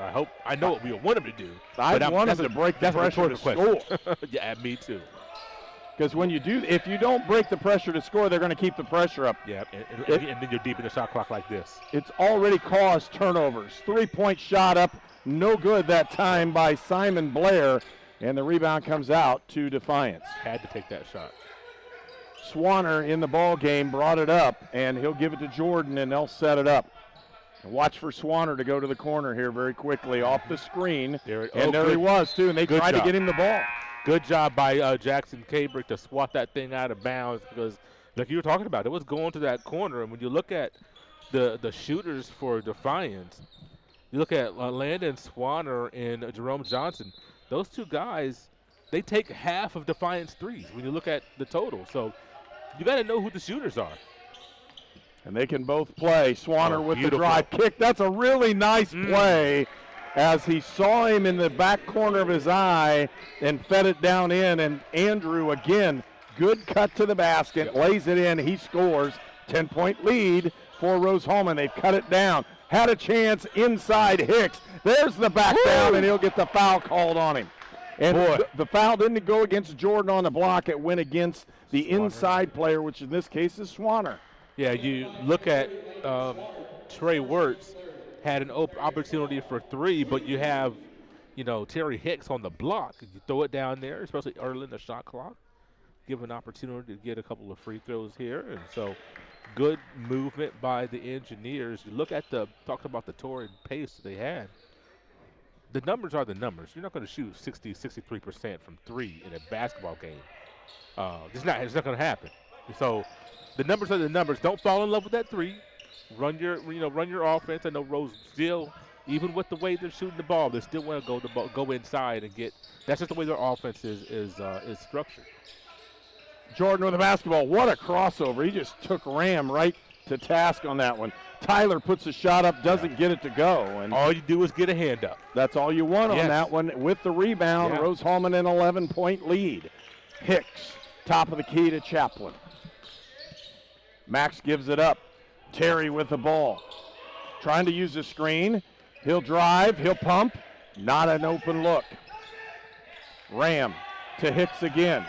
I know what we want him to do. I want him to break the pressure to score. Yeah, me too. Because if you don't break the pressure to score, they're going to keep the pressure up. Yeah, and then you're deep in the shot clock like this. It's already caused turnovers. 3-point shot up, no good that time by Simon Blair, and the rebound comes out to Defiance. Had to take that shot. Swanner in the ball game brought it up, and he'll give it to Jordan, and they'll set it up. And watch for Swanner to go to the corner here very quickly off the screen. There he was, too, and they tried to get him the ball. Good job by Jackson Cabrick to swat that thing out of bounds because, like you were talking about, it was going to that corner. And when you look at the shooters for Defiance, you look at Landon Swanner and Jerome Johnson, those two guys, they take half of Defiance threes when you look at the total. So you got to know who the shooters are. And they can both play. Swanner with the drive kick. That's a really nice play as he saw him in the back corner of his eye and fed it down in. And Andrew, again, good cut to the basket, lays it in. He scores. 10-point lead for Rose-Hulman. They've cut it down. Had a chance inside Hicks. There's the back down, and he'll get the foul called on him. And the foul didn't go against Jordan on the block. It went against the inside player, which in this case is Swanner. Yeah, you look at Trey Wirtz had an opportunity for three, but you have, Terry Hicks on the block. You throw it down there, especially early in the shot clock. Give an opportunity to get a couple of free throws here. And so good movement by the Engineers. You look at talked about the torrid pace that they had. The numbers are the numbers. You're not going to shoot 60, 63% from three in a basketball game. It's not going to happen. So the numbers are the numbers. Don't fall in love with that three. Run your offense. I know Rose still, even with the way they're shooting the ball, they still want to go inside and get. That's just the way their offense is structured. Jordan with the basketball. What a crossover! He just took Ram right to task on that one. Tyler puts a shot up, doesn't get it to go, and all you do is get a hand up. That's all you want on that one. With the rebound, Rose-Hulman an 11-point lead. Hicks, top of the key to Chaplin. Max gives it up. Terry with the ball. Trying to use the screen. He'll drive. He'll pump. Not an open look. Ram to Hicks again.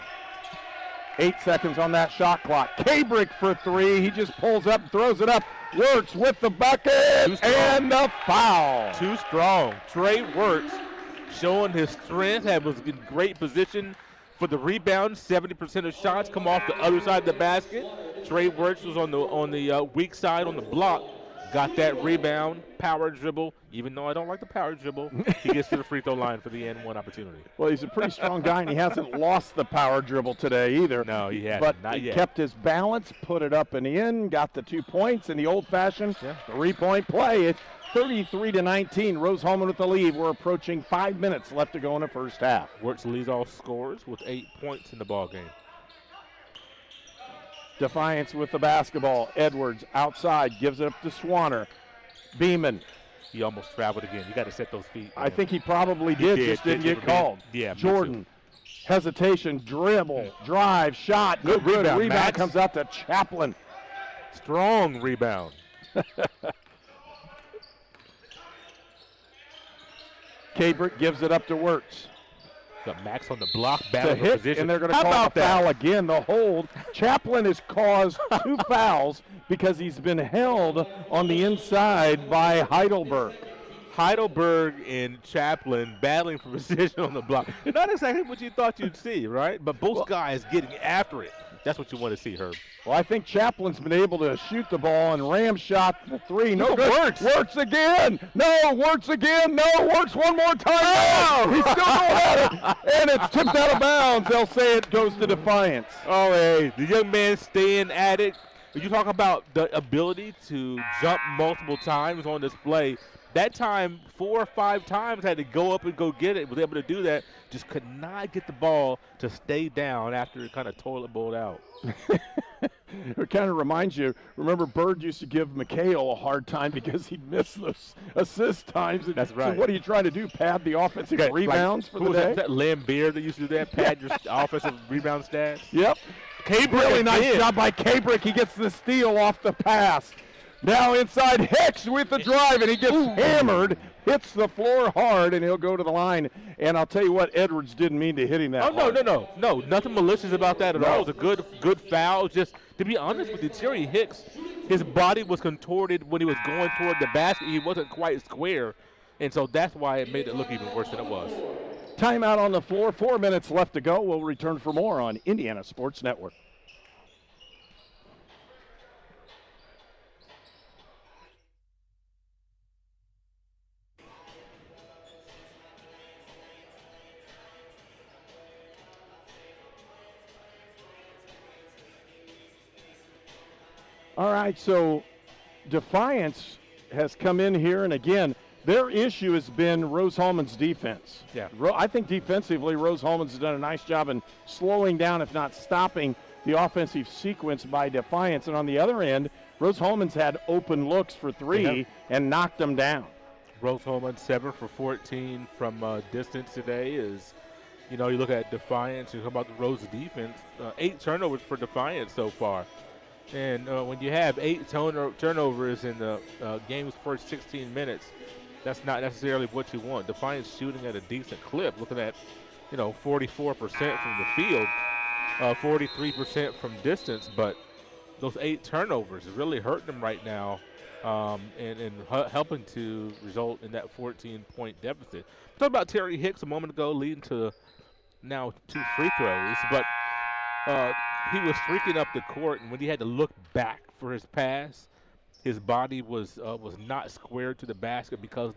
8 seconds on that shot clock. Cabrick for three. He just pulls up and throws it up. Wirtz with the bucket and the foul. Too strong. Trey Wirtz showing his strength. Was in great position for the rebound. 70% of shots come off the other side of the basket. Trey Wirtz was on the weak side on the block. Got that rebound, power dribble. Even though I don't like the power dribble, he gets to the free throw line for the N1 opportunity. Well, he's a pretty strong guy, and he hasn't lost the power dribble today either. No, he hasn't. But Not he yet. kept his balance, put it up and in, got the 2 points in the old-fashioned 3-point play. It's 33-19. Rose-Hulman with the lead. We're approaching 5 minutes left to go in the first half. Wirtz leads all scorers with 8 points in the ball game. Defiance with the basketball. Edwards outside, gives it up to Swanner. Beeman. He almost traveled again. You got to set those feet. Man. I think he probably did, just didn't get called. Yeah. Jordan, hesitation, dribble, drive, shot. Good rebound. Rebound comes out to Chaplin. Strong rebound. Cabrick gives it up to Wirtz. Got Max on the block, battle hit, position. and they're going to call a foul again. The hold. Chaplin has caused 2 fouls because he's been held on the inside by Heidelberg. Heidelberg and Chaplin battling for position on the block. Not exactly what you thought you'd see, right? But both guys getting after it. That's what you want to see, Herb. Well, I think Chaplin's been able to shoot the ball, and Ram shot the 3. No good. Wirtz. Wirtz again. No, Wirtz again. No, Wirtz one more time. Oh! He's still going at it, and it's tipped out of bounds. They'll say it goes to Defiance. Oh, hey, the young man staying at it. You talk about the ability to jump multiple times on this play. That time, 4 or 5 times, had to go up and go get it. Was able to do that. Just could not get the ball to stay down after it kind of toilet bowled out. It kind of reminds you, remember Bird used to give McHale a hard time because he'd miss those assist times. That's right. So what are you trying to do, pad the offensive rebounds for the day? Was that Lambeer that used to do that, pad your offensive rebound stats? Yep. Really nice job by Kabrick. He gets the steal off the pass. Now inside Hicks with the drive, and he gets hammered, hits the floor hard, and he'll go to the line. And I'll tell you what, Edwards didn't mean to hit him that hard. No, nothing malicious about that at all. It was a good foul. Just to be honest with you, Terry Hicks, his body was contorted when he was going toward the basket. He wasn't quite square, and so that's why it made it look even worse than it was. Timeout on the floor, 4 minutes left to go. We'll return for more on Indiana Sports Network. All right, so Defiance has come in here, and again, their issue has been Rose-Hulman's defense. Yeah. I think defensively, Rose-Hulman's done a nice job in slowing down, if not stopping, the offensive sequence by Defiance. And on the other end, Rose-Hulman's had open looks for three and knocked them down. Rose-Hulman 7 for 14 from distance today is, you look at Defiance, you talk about the Rose defense, 8 turnovers for Defiance so far. And when you have 8 turnovers in the game's first 16 minutes, that's not necessarily what you want. Defiance shooting at a decent clip, looking at, 44% from the field, 43% from distance. But those 8 turnovers is really hurting them right now, and helping to result in that 14-point deficit. We talked about Terry Hicks a moment ago, leading to now 2 free throws, but he was streaking up the court, and when he had to look back for his pass, his body was not squared to the basket because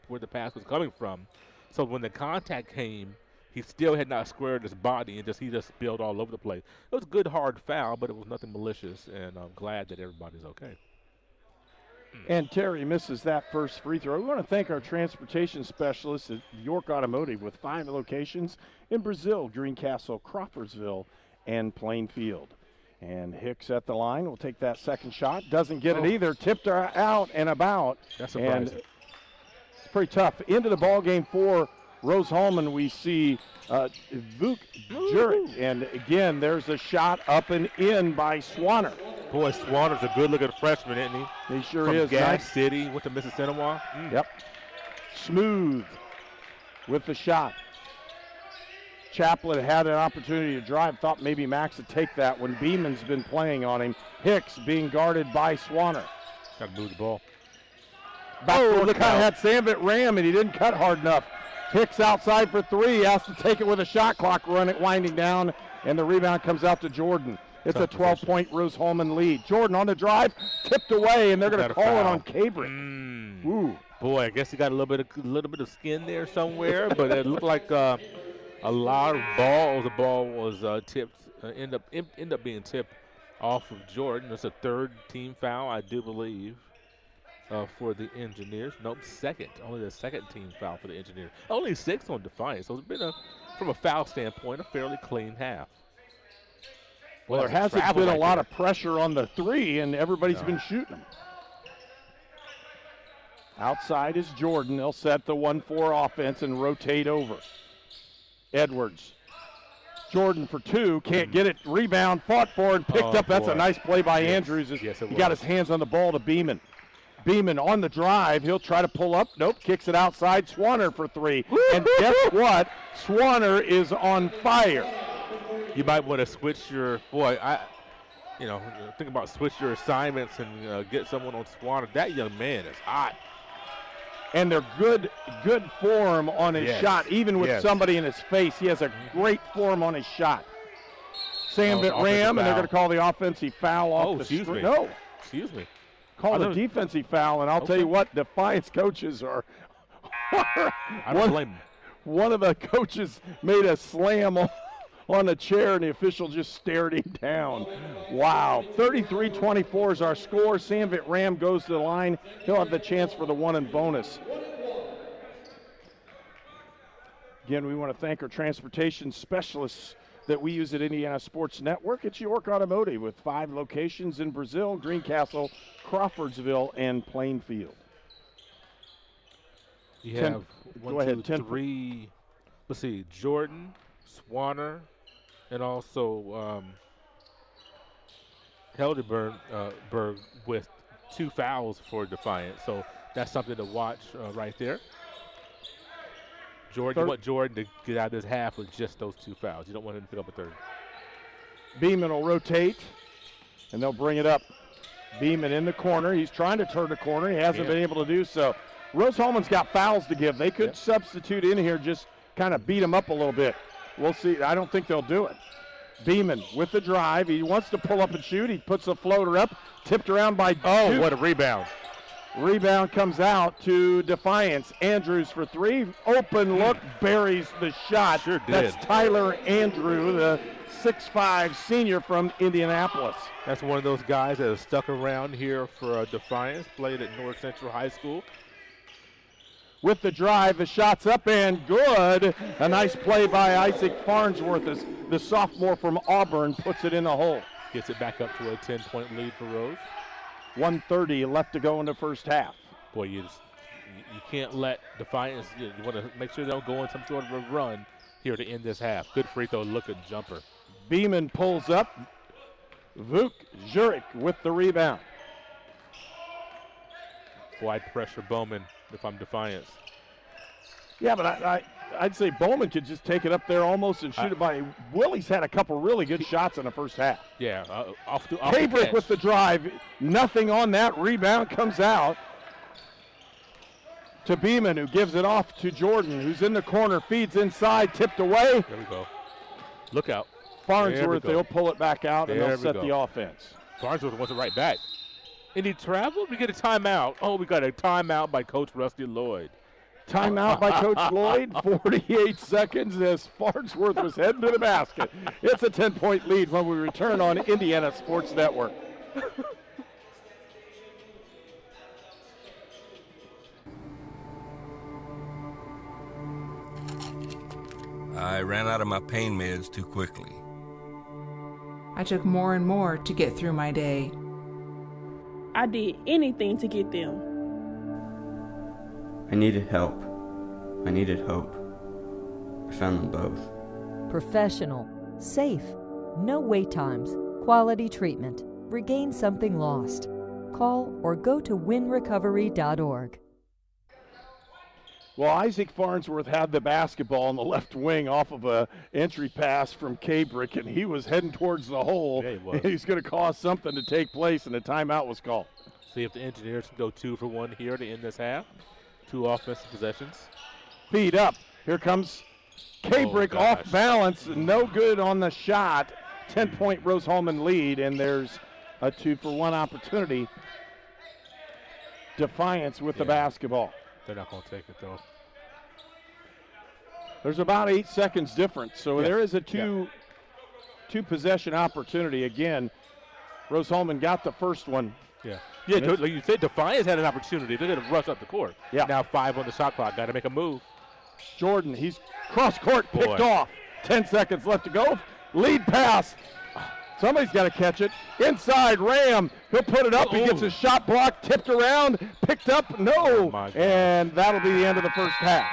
where the pass was coming from. So when the contact came, he still had not squared his body, and he just spilled all over the place. It was a good hard foul, but it was nothing malicious, and I'm glad that everybody's okay. And Terry misses that first free throw. We want to thank our transportation specialists at York Automotive with 5 locations in Brazil, Greencastle, Crawfordsville, and Plainfield. And Hicks at the line will take that second shot. Doesn't get it either. Tipped her out and about. That's surprising. And it's pretty tough. Into the ball game for Rose-Hulman, we see Vuk Juric. And again, there's a shot up and in by Swanner. Boy, Swanner's a good-looking freshman, isn't he? He sure From is. Gas Nice. City, went to Mississippi. Yep. Smooth with the shot. Chaplin had an opportunity to drive, thought maybe Max would take that when Beeman's been playing on him. Hicks being guarded by Swanner. Got to move the ball. Backdoor cut had Sandvit Ram, and he didn't cut hard enough. Hicks outside for 3, has to take it with a shot clock winding down, and the rebound comes out to Jordan. It's a 12-point Rose-Hulman lead. Jordan on the drive, tipped away, and they're going to call it on Kabrick. Ooh. Boy, I guess he got a little bit of skin there somewhere, but it looked like a lot of balls. The ball was tipped, end up being tipped off of Jordan. It's a 3rd team foul, I do believe, for the Engineers. Nope, 2nd. Only the 2nd team foul for the Engineers. Only 6 on Defiance. So it's been from a foul standpoint, a fairly clean half. Well, there hasn't been a lot of pressure on the 3, and everybody's been shooting them. Outside is Jordan. They'll set the 1-4 offense and rotate over. Edwards. Jordan for 2. Can't get it. Rebound, fought for, and picked up. That's a nice play by Andrews. Yes, he got his hands on the ball to Beeman. Beeman on the drive. He'll try to pull up. Nope, kicks it outside. Swanner for 3. And guess what? Swanner is on fire. You might want to switch your think about switch your assignments and get someone on Swanner. That young man is hot. And they're good form on his shot, even with somebody in his face. He has a great form on his shot. Sandvit Ram, and they're going to call the offensive foul off the screen. No. Excuse me. Call the defensive foul, and I'll tell you what, Defiance coaches are. I don't blame them. One of the coaches made a slam on a chair, and the official just stared him down. Wow. 33-24 is our score. Sandvik Ram goes to the line. He'll have the chance for the one and bonus. Again, we want to thank our transportation specialists that we use at Indiana Sports Network. It's York Automotive with 5 locations in Brazil, Greencastle, Crawfordsville, and Plainfield. You have 1, 2, 3. Let's see, Jordan, Swanner, and also Helderberg with 2 fouls for Defiance. So that's something to watch right there. Jordan, you want Jordan to get out of this half with just those 2 fouls. You don't want him to pick up a third. Beeman will rotate, and they'll bring it up. Beeman in the corner. He's trying to turn the corner. He hasn't been able to do so. Rose-Hulman's got fouls to give. They could substitute in here, just kind of beat him up a little bit. We'll see. I don't think they'll do it. Beeman with the drive. He wants to pull up and shoot. He puts the floater up, tipped around by Oh, what a rebound. Rebound comes out to Defiance. Andrews for 3. Open look, buries the shot. Sure did. That's Tyler Andrew, the 6'5 senior from Indianapolis. That's one of those guys that has stuck around here for Defiance, played at North Central High School. With the drive, the shot's up and good. A nice play by Isaac Farnsworth as the sophomore from Auburn puts it in the hole. Gets it back up to a 10-point lead for Rose. 1:30 left to go in the first half. Boy, you can't let Defiance, you want to make sure they don't go on some sort of a run here to end this half. Good free throw, looking jumper. Beeman pulls up. Vuk Jurek with the rebound. Boy, I'd pressure Bowman if I'm Defiance. Yeah, but I'd say Bowman could just take it up there almost and shoot it by. Willie's had a couple really good shots in the first half. Yeah, off the Cabrick catch. with the drive. Nothing on that. Rebound comes out to Beeman, who gives it off to Jordan, who's in the corner, feeds inside, tipped away. There we go. Look out. Farnsworth, they'll pull it back out, and they'll set the offense. Farnsworth wants it right back. And he traveled. We get a timeout. Oh, we got a timeout by Coach Rusty Lloyd. Timeout by Coach Lloyd, 48 seconds as Farnsworth was heading to the basket. It's a 10-point lead when we return on Indiana Sports Network. I ran out of my pain meds too quickly. I took more and more to get through my day. I did anything to get them. I needed help. I needed hope. I found them both. Professional, safe, no wait times, quality treatment. Regain something lost. Call or go to winrecovery.org. Well, Isaac Farnsworth had the basketball on the left wing off of a entry pass from Cabrick, and he was heading towards the hole. Yeah, he was. He's going to cause something to take place, and a timeout was called. See if the Engineers can go 2 for 1 here to end this half. 2 offensive possessions. Feed up. Here comes Cabrick off balance. No good on the shot. 10-point Rose-Hulman lead, and there's a 2 for 1 opportunity. Defiance with the basketball. They're not going to take it, though. There's about 8 seconds difference, so there is a two possession opportunity. Again, Rose-Hulman got the first one. Yeah, like you said, Defiance had an opportunity. They're going to rush up the court. Yeah. Now 5 on the shot clock. Got to make a move. Jordan, he's cross court, picked off. 10 seconds left to go. Lead pass. Somebody's got to catch it. Inside, Ram. He'll put it up. He gets his shot blocked, tipped around, picked up. No. And that'll be the end of the first half.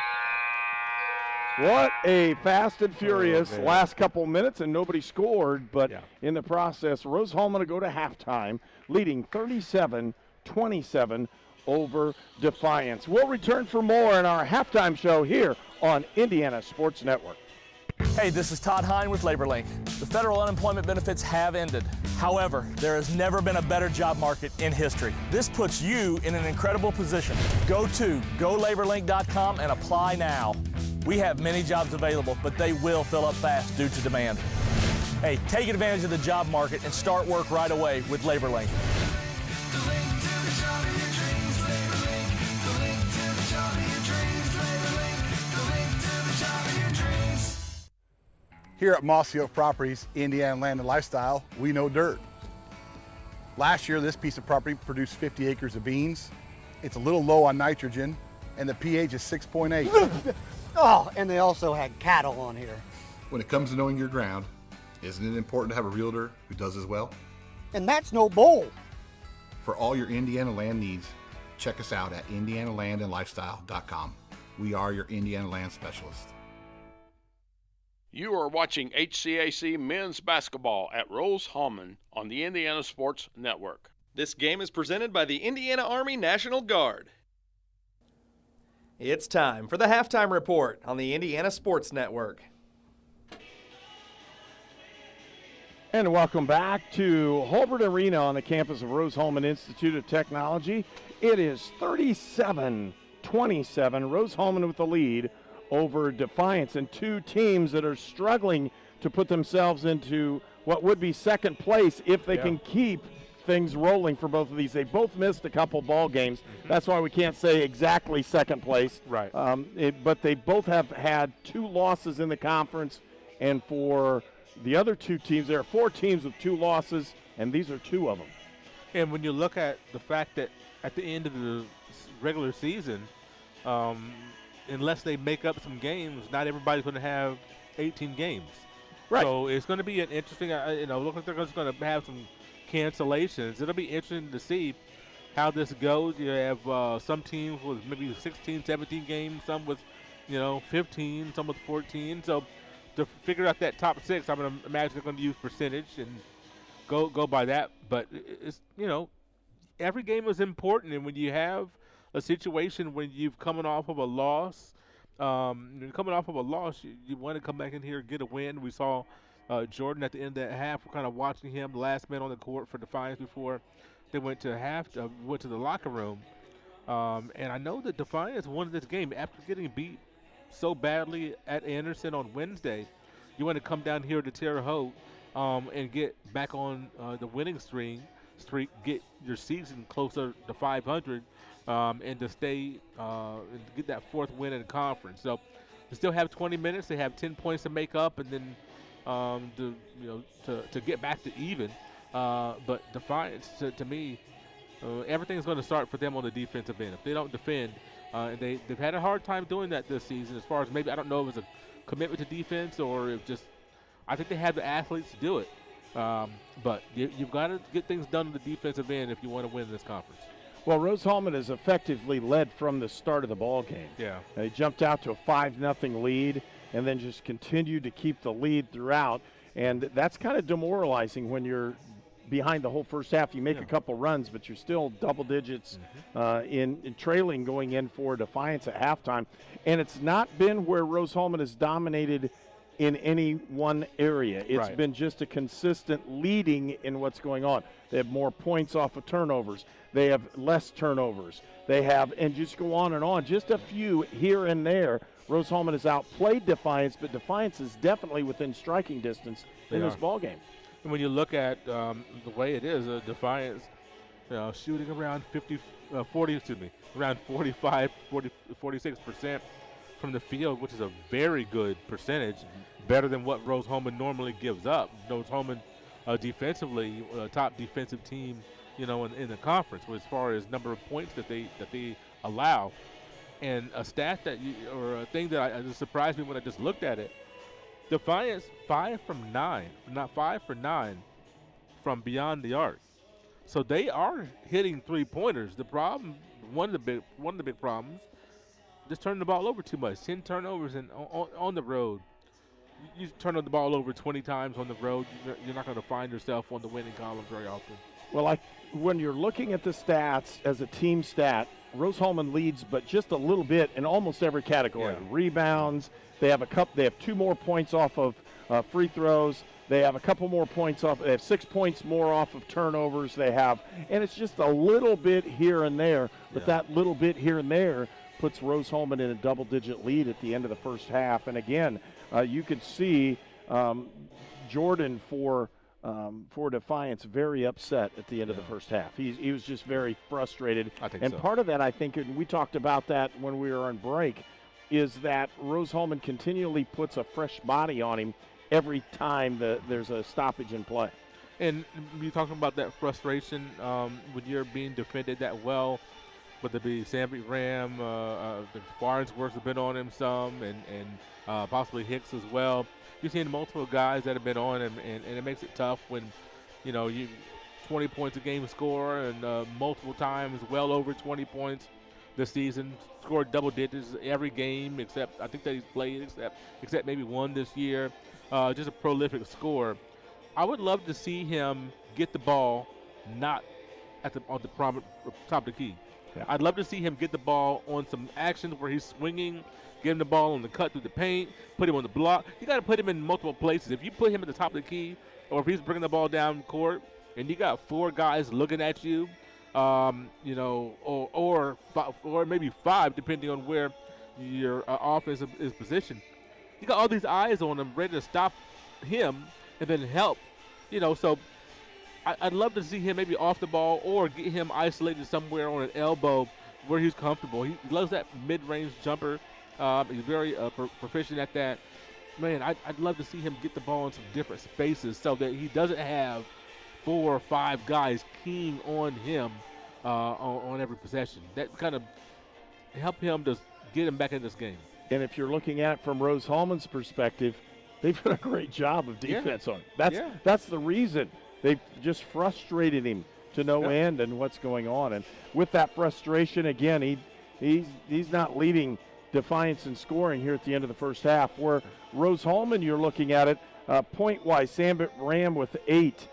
What a fast and furious last couple minutes, and nobody scored. But in the process, Rose-Hulman to go to halftime, leading 37-27 over Defiance. We'll return for more in our halftime show here on Indiana Sports Network. Hey, this is Todd Hine with LaborLink. The federal unemployment benefits have ended. However, there has never been a better job market in history. This puts you in an incredible position. Go to golaborlink.com and apply now. We have many jobs available, but they will fill up fast due to demand. Hey, take advantage of the job market and start work right away with LaborLink. Here at Mossy Oak Properties, Indiana Land and Lifestyle, we know dirt. Last year, this piece of property produced 50 acres of beans. It's a little low on nitrogen, and the pH is 6.8. Oh, and they also had cattle on here. When it comes to knowing your ground, isn't it important to have a realtor who does as well? And that's no bull. For all your Indiana land needs, check us out at indianalandandlifestyle.com. We are your Indiana land specialist. You are watching HCAC men's basketball at Rose-Hulman on the Indiana Sports Network. This game is presented by the Indiana Army National Guard. It's time for the halftime report on the Indiana Sports Network. And welcome back to Holbert Arena on the campus of Rose-Hulman Institute of Technology. It is 37-27, Rose-Hulman with the lead over Defiance, and two teams that are struggling to put themselves into what would be second place if they can keep things rolling for both of these. They both missed a couple ball games. That's why we can't say exactly second place. Right. But they both have had two losses in the conference, and for the other two teams, there are four teams with two losses, and these are two of them. And when you look at the fact that at the end of the regular season, unless they make up some games, not everybody's going to have 18 games. Right. So it's going to be an interesting, look like they're just going to have some cancellations. It'll be interesting to see how this goes. You have some teams with maybe 16, 17 games, some with, 15, some with 14. So to figure out that top six, I'm going to imagine they're going to use percentage and go by that. But it's, every game is important, and when you have a situation when you've coming off of a loss, you want to come back in here and get a win. We saw Jordan at the end of that half. We're kind of watching him, the last man on the court for Defiance before they went to the locker room. And I know that Defiance won this game after getting beat so badly at Anderson on Wednesday. You want to come down here to Terre Haute and get back on the winning streak, get your season closer to 500. And to stay and get that fourth win in the conference. So they still have 20 minutes. They have 10 points to make up, and then to get back to even. But Defiance, to me, everything's going to start for them on the defensive end. If they don't defend, and they've had a hard time doing that this season. As far as maybe, I don't know if it's a commitment to defense or if just, I think they have the athletes to do it. But you've got to get things done on the defensive end if you want to win this conference. Well, Rose-Hulman has effectively led from the start of the ball game. Yeah. They jumped out to a 5-0 lead and then just continued to keep the lead throughout. And that's kind of demoralizing when you're behind the whole first half. You make a couple runs, but you're still double digits in trailing going in for Defiance at halftime. And it's not been where Rose-Hulman has dominated in any one area. It's been just a consistent leading in what's going on. They have more points off of turnovers. They have less turnovers. They have, and just go on, just a few here and there. Rose-Hulman has outplayed Defiance, but Defiance is definitely within striking distance in this ball game. And when you look at the way it is, Defiance shooting around 46% from the field, which is a very good percentage, better than what Rose-Hulman normally gives up. Rose-Hulman defensively, top defensive team, in the conference as far as number of points that they allow. And a stat or a thing that just surprised me when I just looked at it, Defiance 5 for 9 from beyond the arc. So they are hitting three-pointers. The problem, one of the big problems, just turning the ball over too much. 10 turnovers on the road. You turn the ball over 20 times on the road, you're not going to find yourself on the winning column very often. Well, when you're looking at the stats as a team stat, Rose-Hulman leads, but just a little bit in almost every category. Yeah. Rebounds, they have 2 more points off of free throws. They have a couple more points off. They have 6 points more off of turnovers. And it's just a little bit here and there, but that little bit here and there puts Rose-Hulman in a double-digit lead at the end of the first half. And again, you could see Jordan for Defiance very upset at the end of the first half. He was just very frustrated. I think and so. Part of that, I think, and we talked about that when we were on break, is that Rose-Hulman continually puts a fresh body on him, every time there's a stoppage in play. And you're talking about that frustration when you're being defended that well, whether it be Sandvik Ram, Farnsworth has been on him some, and possibly Hicks as well. You're seeing multiple guys that have been on him, and it makes it tough when, you 20 points a game score and multiple times well over 20 points this season, scored double digits every game except I think that he's played except maybe one this year. Just a prolific scorer. I would love to see him get the ball not on the top of the key. Yeah. I'd love to see him get the ball on some actions where he's swinging, get him the ball on the cut through the paint, put him on the block. You got to put him in multiple places. If you put him at the top of the key, or if he's bringing the ball down court, and you got 4 guys looking at you, or maybe 5, depending on where your offense is positioned. You got all these eyes on him, ready to stop him and then help. So I'd love to see him maybe off the ball or get him isolated somewhere on an elbow where he's comfortable. He loves that mid-range jumper. He's very proficient at that. Man, I'd love to see him get the ball in some different spaces so that he doesn't have 4 or 5 guys keying on him on every possession. That kind of help him to get him back in this game. And if you're looking at it from Rose-Hulman's perspective, they've done a great job of defense on him. That's the reason. They've just frustrated him to no end and what's going on. And with that frustration, again, he's not leading Defiance in scoring here at the end of the first half. Where Rose-Hulman, you're looking at it, point-wise, Sandvik Ram with 8,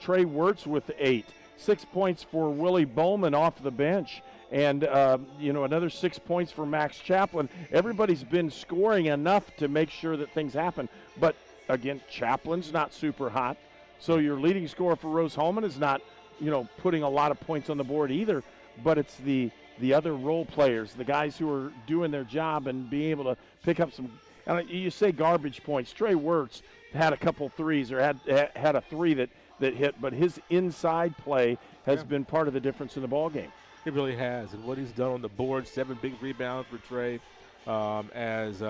Trey Wirtz with 8, 6 points for Willie Bowman off the bench, and another 6 points for Max Chaplin. Everybody's been scoring enough to make sure that things happen. But, again, Chaplin's not super hot. So your leading scorer for Rose-Hulman is not, putting a lot of points on the board either, but it's the other role players, the guys who are doing their job and being able to pick up some, and you say garbage points. Trey Wirtz had a couple threes or had a 3 that hit, but his inside play has been part of the difference in the ball game. It really has, and what he's done on the board, 7 big rebounds for Trey as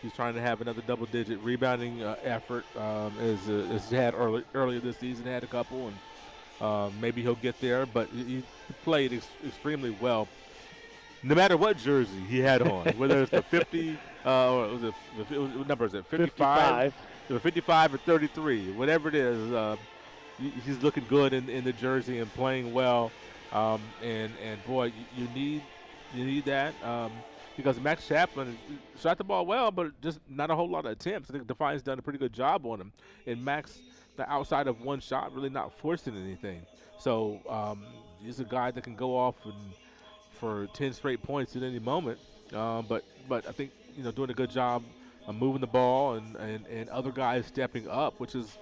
he's trying to have another double-digit rebounding effort as he had earlier this season. Had a couple, and maybe he'll get there. But he played extremely well, no matter what jersey he had on, whether it's the 50 or what number is it? 55, 55 or 33, whatever it is. He's looking good in the jersey and playing well. And boy, you need that. Because Max Chaplin shot the ball well, but just not a whole lot of attempts. I think Defiance done a pretty good job on him. And Max, outside of one shot, really not forcing anything. So he's a guy that can go off for 10 straight points at any moment. But I think doing a good job of moving the ball and other guys stepping up, which is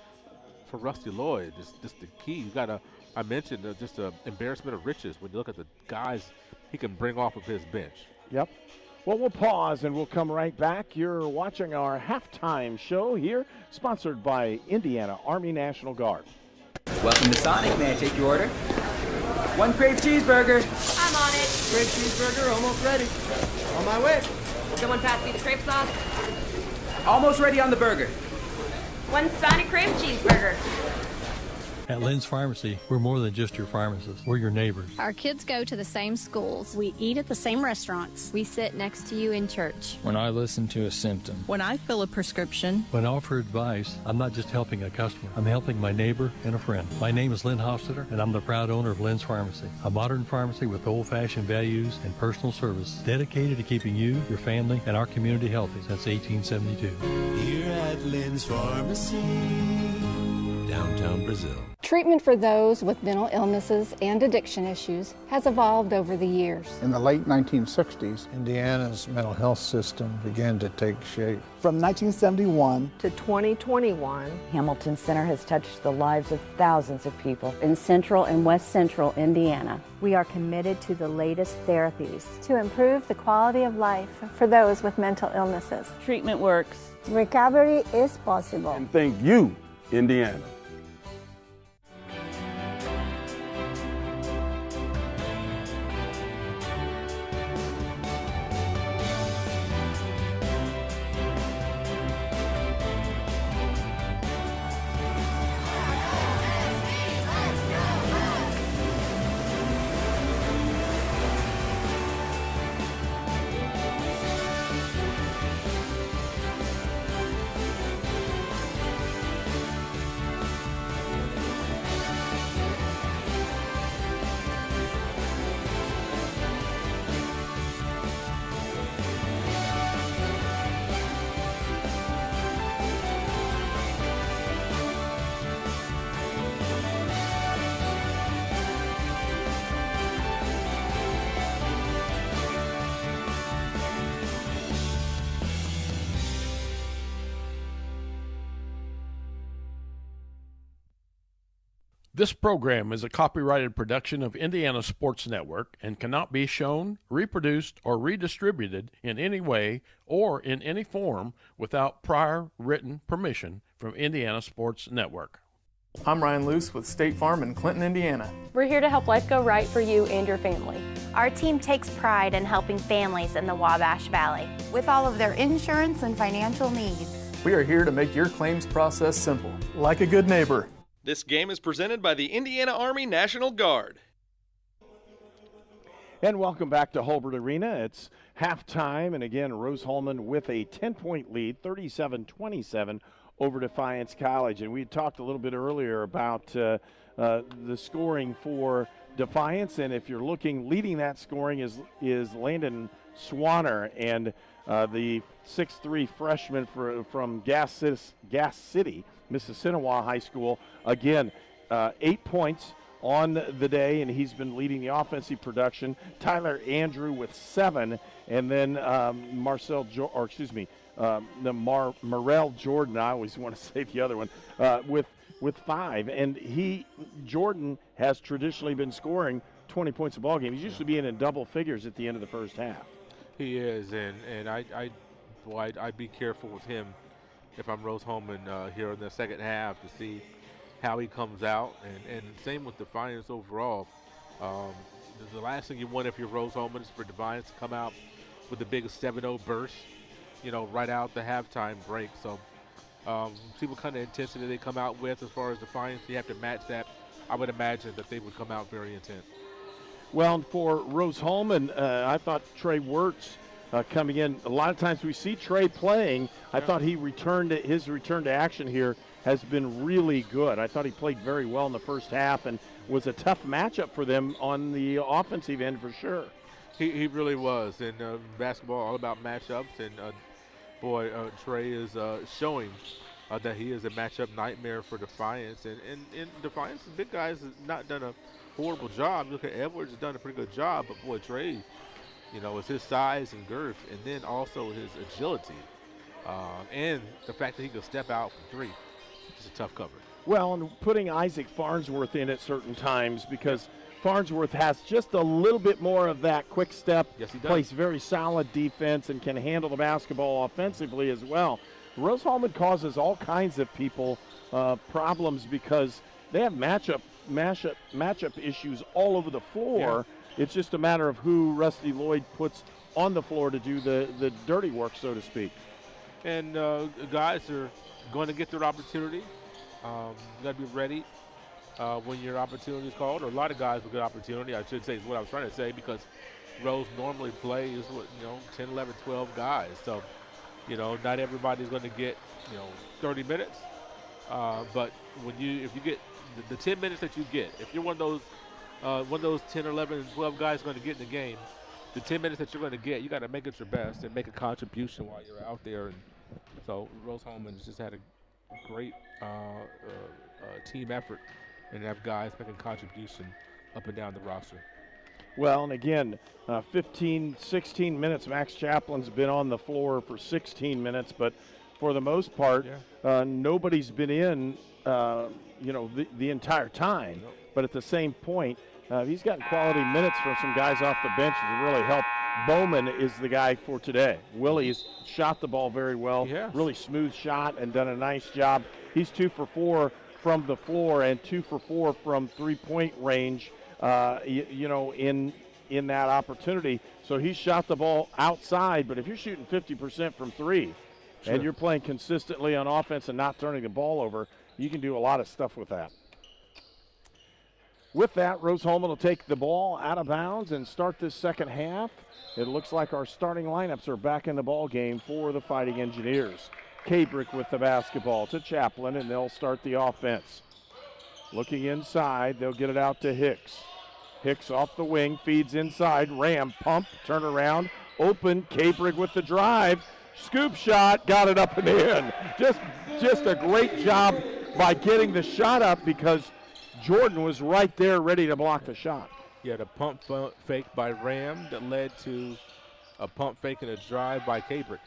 for Rusty Lloyd, just the key. You got I mentioned just an embarrassment of riches when you look at the guys he can bring off of his bench. Yep. Well, we'll pause and we'll come right back. You're watching our halftime show here, sponsored by Indiana Army National Guard. Welcome to Sonic. May I take your order? 1 crave cheeseburger. I'm on it. Crave cheeseburger, almost ready. On my way. Someone pass me the crepe sauce. Almost ready on the burger. 1 Sonic crave cheeseburger. At Lynn's Pharmacy, we're more than just your pharmacist. We're your neighbors. Our kids go to the same schools. We eat at the same restaurants. We sit next to you in church. When I listen to a symptom. When I fill a prescription. When I offer advice, I'm not just helping a customer. I'm helping my neighbor and a friend. My name is Lynn Hofstetter, and I'm the proud owner of Lynn's Pharmacy, a modern pharmacy with old-fashioned values and personal service dedicated to keeping you, your family, and our community healthy since 1872. Here at Lynn's Pharmacy, downtown Brazil. Treatment for those with mental illnesses and addiction issues has evolved over the years. In the late 1960s, Indiana's mental health system began to take shape. From 1971 to 2021, Hamilton Center has touched the lives of thousands of people in central and west central Indiana. We are committed to the latest therapies to improve the quality of life for those with mental illnesses. Treatment works. Recovery is possible. And thank you, Indiana. This program is a copyrighted production of Indiana Sports Network and cannot be shown, reproduced, or redistributed in any way or in any form without prior written permission from Indiana Sports Network. I'm Ryan Luce with State Farm in Clinton, Indiana. We're here to help life go right for you and your family. Our team takes pride in helping families in the Wabash Valley with all of their insurance and financial needs. We are here to make your claims process simple, like a good neighbor. This game is presented by the Indiana Army National Guard. And welcome back to Hulbert Arena. It's halftime, and again, Rose-Hulman with a 10-point lead, 37-27 over Defiance College. And we had talked a little bit earlier about the scoring for Defiance, and if you're looking, leading that scoring is Landon Swanner, and the 6'3" freshman from Gas City, Mississinawa High School. Again, 8 points on the day, and he's been leading the offensive production. Tyler Andrew with 7, and then Marrell Jordan, I always want to say the other one, with 5. And Jordan has traditionally been scoring 20 points a ball game. He's used to be in double figures at the end of the first half. He is, and I'd be careful with him if I'm Rose-Hulman here in the second half to see how he comes out, and same with Defiance overall. The last thing you want if you're Rose-Hulman is for Defiance to come out with the biggest 7-0 burst, right out the halftime break. So see what kind of intensity they come out with as far as Defiance. You have to match that. I would imagine that they would come out very intense. Well, for Rose-Hulman, I thought Trey Wirtz coming in. A lot of times we see Trey playing. I thought his return to action here has been really good. I thought he played very well in the first half and was a tough matchup for them on the offensive end for sure. He really was. And basketball all about matchups. And Trey is showing that he is a matchup nightmare for Defiance. And Defiance, the big guys, has not done a horrible job. Look at Edwards has done a pretty good job, but Trey, it's his size and girth, and then also his agility, and the fact that he can step out from 3. It's a tough cover. Well, and putting Isaac Farnsworth in at certain times because Farnsworth has just a little bit more of that quick step. Yes, he does. Plays very solid defense and can handle the basketball offensively as well. Rose-Hulman causes all kinds of people problems because they have matchup issues all over the floor. Yeah. It's just a matter of who Rusty Lloyd puts on the floor to do the dirty work, so to speak. And guys are going to get their opportunity. You got to be ready when your opportunity is called. Or a lot of guys will get opportunity, I should say, is what I was trying to say, because Rose normally plays 10, 11, 12 guys. So, not everybody's going to get 30 minutes. But if you get the 10 minutes that you get, if you're one of those 10, 11, 12 guys going to get in the game, the 10 minutes that you're going to get, you got to make it your best and make a contribution while you're out there. And so Rose-Hulman just had a great team effort and have guys making contribution up and down the roster. Well, and again, 16 minutes. Max Chaplin's been on the floor for 16 minutes, but for the most part, nobody's been in, the entire time. Nope. But at the same point, he's gotten quality minutes from some guys off the bench that really helped. Bowman is the guy for today. Willie's shot the ball very well, really smooth shot and done a nice job. He's 2 for 4 from the floor and 2 for 4 from three-point range, in that opportunity. So he shot the ball outside, but if you're shooting 50% from 3 and you're playing consistently on offense and not turning the ball over, you can do a lot of stuff with that. With that, Rose-Hulman will take the ball out of bounds and start this second half. It looks like our starting lineups are back in the ball game for the Fighting Engineers. Cabrick with the basketball to Chaplin, and they'll start the offense. Looking inside, they'll get it out to Hicks. Hicks off the wing, feeds inside. Ram, pump, turn around, open. Cabrick with the drive. Scoop shot, got it up and in. Just a great job by getting the shot up because Jordan was right there ready to block the shot. Yeah, the pump fake by Ram that led to a pump fake and a drive by Cabrick.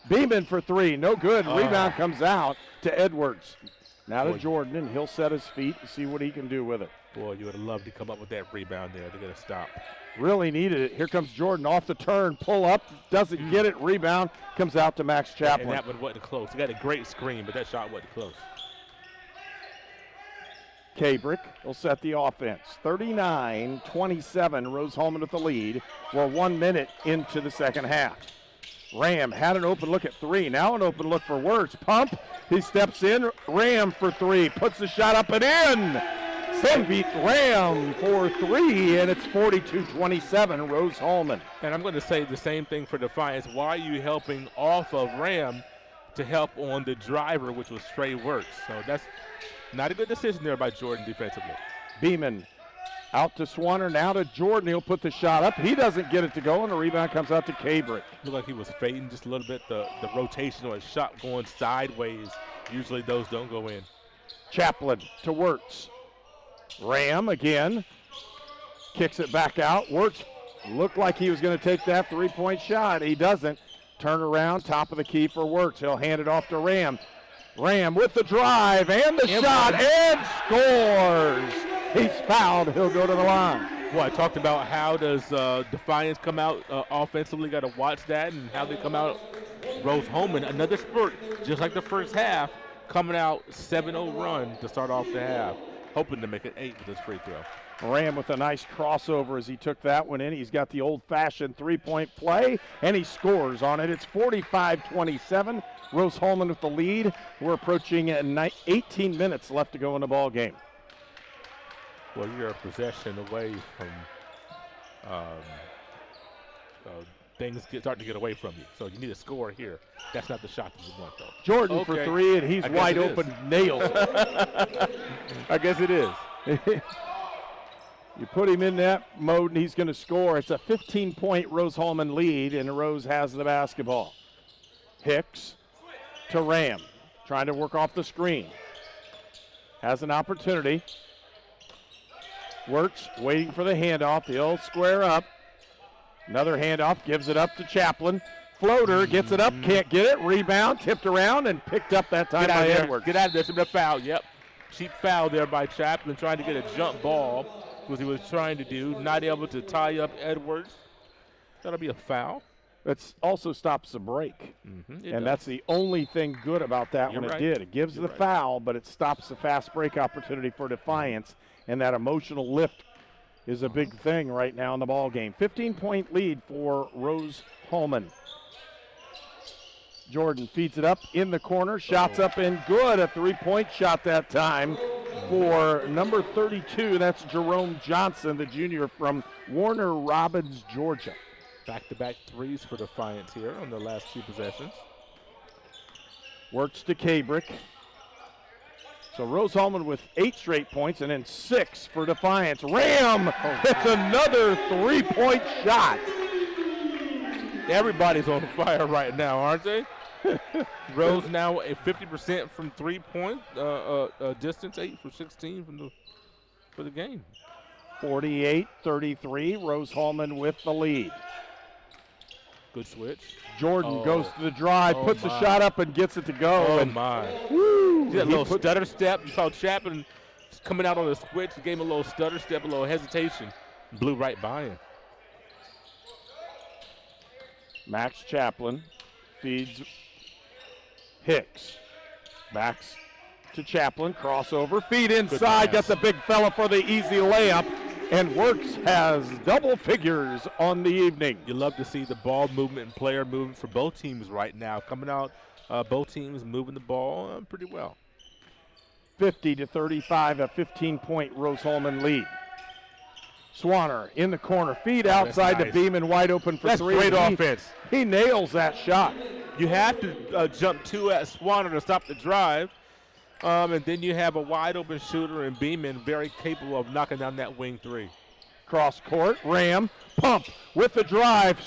Beeman for 3, no good. Rebound comes out to Edwards. Now to Jordan, and he'll set his feet and see what he can do with it. Boy, you would have loved to come up with that rebound there to get a stop. Really needed it. Here comes Jordan off the turn, pull up, doesn't get it, rebound, comes out to Max Chaplin. And that one wasn't close. He got a great screen, but that shot wasn't close. Kabrick will set the offense. 39-27, Rose-Hulman with the lead. We're 1 minute into the second half. Ram had an open look at three. Now an open look for Wirtz. Pump. He steps in. Ram for three. Puts the shot up and in. Sun beat Ram for three, and it's 42-27, Rose-Hulman. And I'm going to say the same thing for Defiance. Why are you helping off of Ram to help on the driver, which was Trey Wirtz? So that's not a good decision there by Jordan defensively. Beeman out to Swanner, now to Jordan. He'll put the shot up. He doesn't get it to go, and the rebound comes out to Kabrick. Looked like he was fading just a little bit. The rotation or a shot going sideways. Usually those don't go in. Chaplin to Wirtz. Ram again. Kicks it back out. Wirtz looked like he was going to take that three-point shot. He doesn't. Turn around, top of the key for Wirtz. He'll hand it off to Ram. Ram with the drive and the shot and scores. He's fouled. He'll go to the line. Well, I talked about how does Defiance come out offensively. Got to watch that and how they come out. Rose-Hulman, another spurt, just like the first half, coming out 7-0 run to start off the half. Hoping to make it 8 with this free throw. Ram with a nice crossover as he took that one in. He's got the old-fashioned three-point play, and he scores on it. It's 45-27. Rose-Hulman with the lead. We're approaching 18 minutes left to go in the ball game. Well, you're a possession away from things starting to get away from you. So you need a score here. That's not the shot that you want, though. Jordan for three, and he's wide open, nails it. I guess it is. You put him in that mode, and he's going to score. It's a 15-point Rose-Hulman lead, and Rose has the basketball. Hicks to Ram, trying to work off the screen. Has an opportunity. Wirtz waiting for the handoff. He'll square up. Another handoff, gives it up to Chaplin. Floater, gets it up, can't get it. Rebound, tipped around, and picked up that time by Edwards. Get out of there, some foul, yep. Cheap foul there by Chaplin, trying to get a jump ball, was he was trying to do. Not able to tie up Edwards. That'll be a foul. It also stops the break. And that's the only thing good about that one. It did. It gives the foul, but it stops the fast break opportunity for Defiance, and that emotional lift is a big thing right now in the ball game. 15-point lead for Rose-Hulman. Jordan feeds it up in the corner, shots up and good. A three-point shot that time for number 32. That's Jerome Johnson, the junior from Warner Robins, Georgia. Back-to-back threes for Defiance here on the last two possessions. Works to Kabrick. So Rose-Hulman with 8 straight points and then 6 for Defiance. Ram hits another three-point shot. Everybody's on fire right now, aren't they? Rose now at 50% from three-point distance, 8 for 16 for the game. 48-33, Rose-Hulman with the lead. Good switch. Jordan goes to the drive, puts the shot up and gets it to go. Oh, and my. Woo! That little stutter step. You saw Chaplin coming out on the switch. He gave him a little stutter step, a little hesitation. Blew right by him. Max Chaplin feeds Hicks. Backs to Chaplin. Crossover. Feed inside. Got the big fella for the easy layup. And Wirtz has double figures on the evening. You love to see the ball movement and player movement for both teams right now. Coming out, both teams moving the ball pretty well. 50-35, a 15-point Rose-Hulman lead. Swanner in the corner. Feed outside to Beeman, wide open for three. Great offense. He nails that shot. You have to jump two at Swanner to stop the drive. And then you have a wide open shooter in Beeman, very capable of knocking down that wing three. Cross court, Ram, pump with the drive.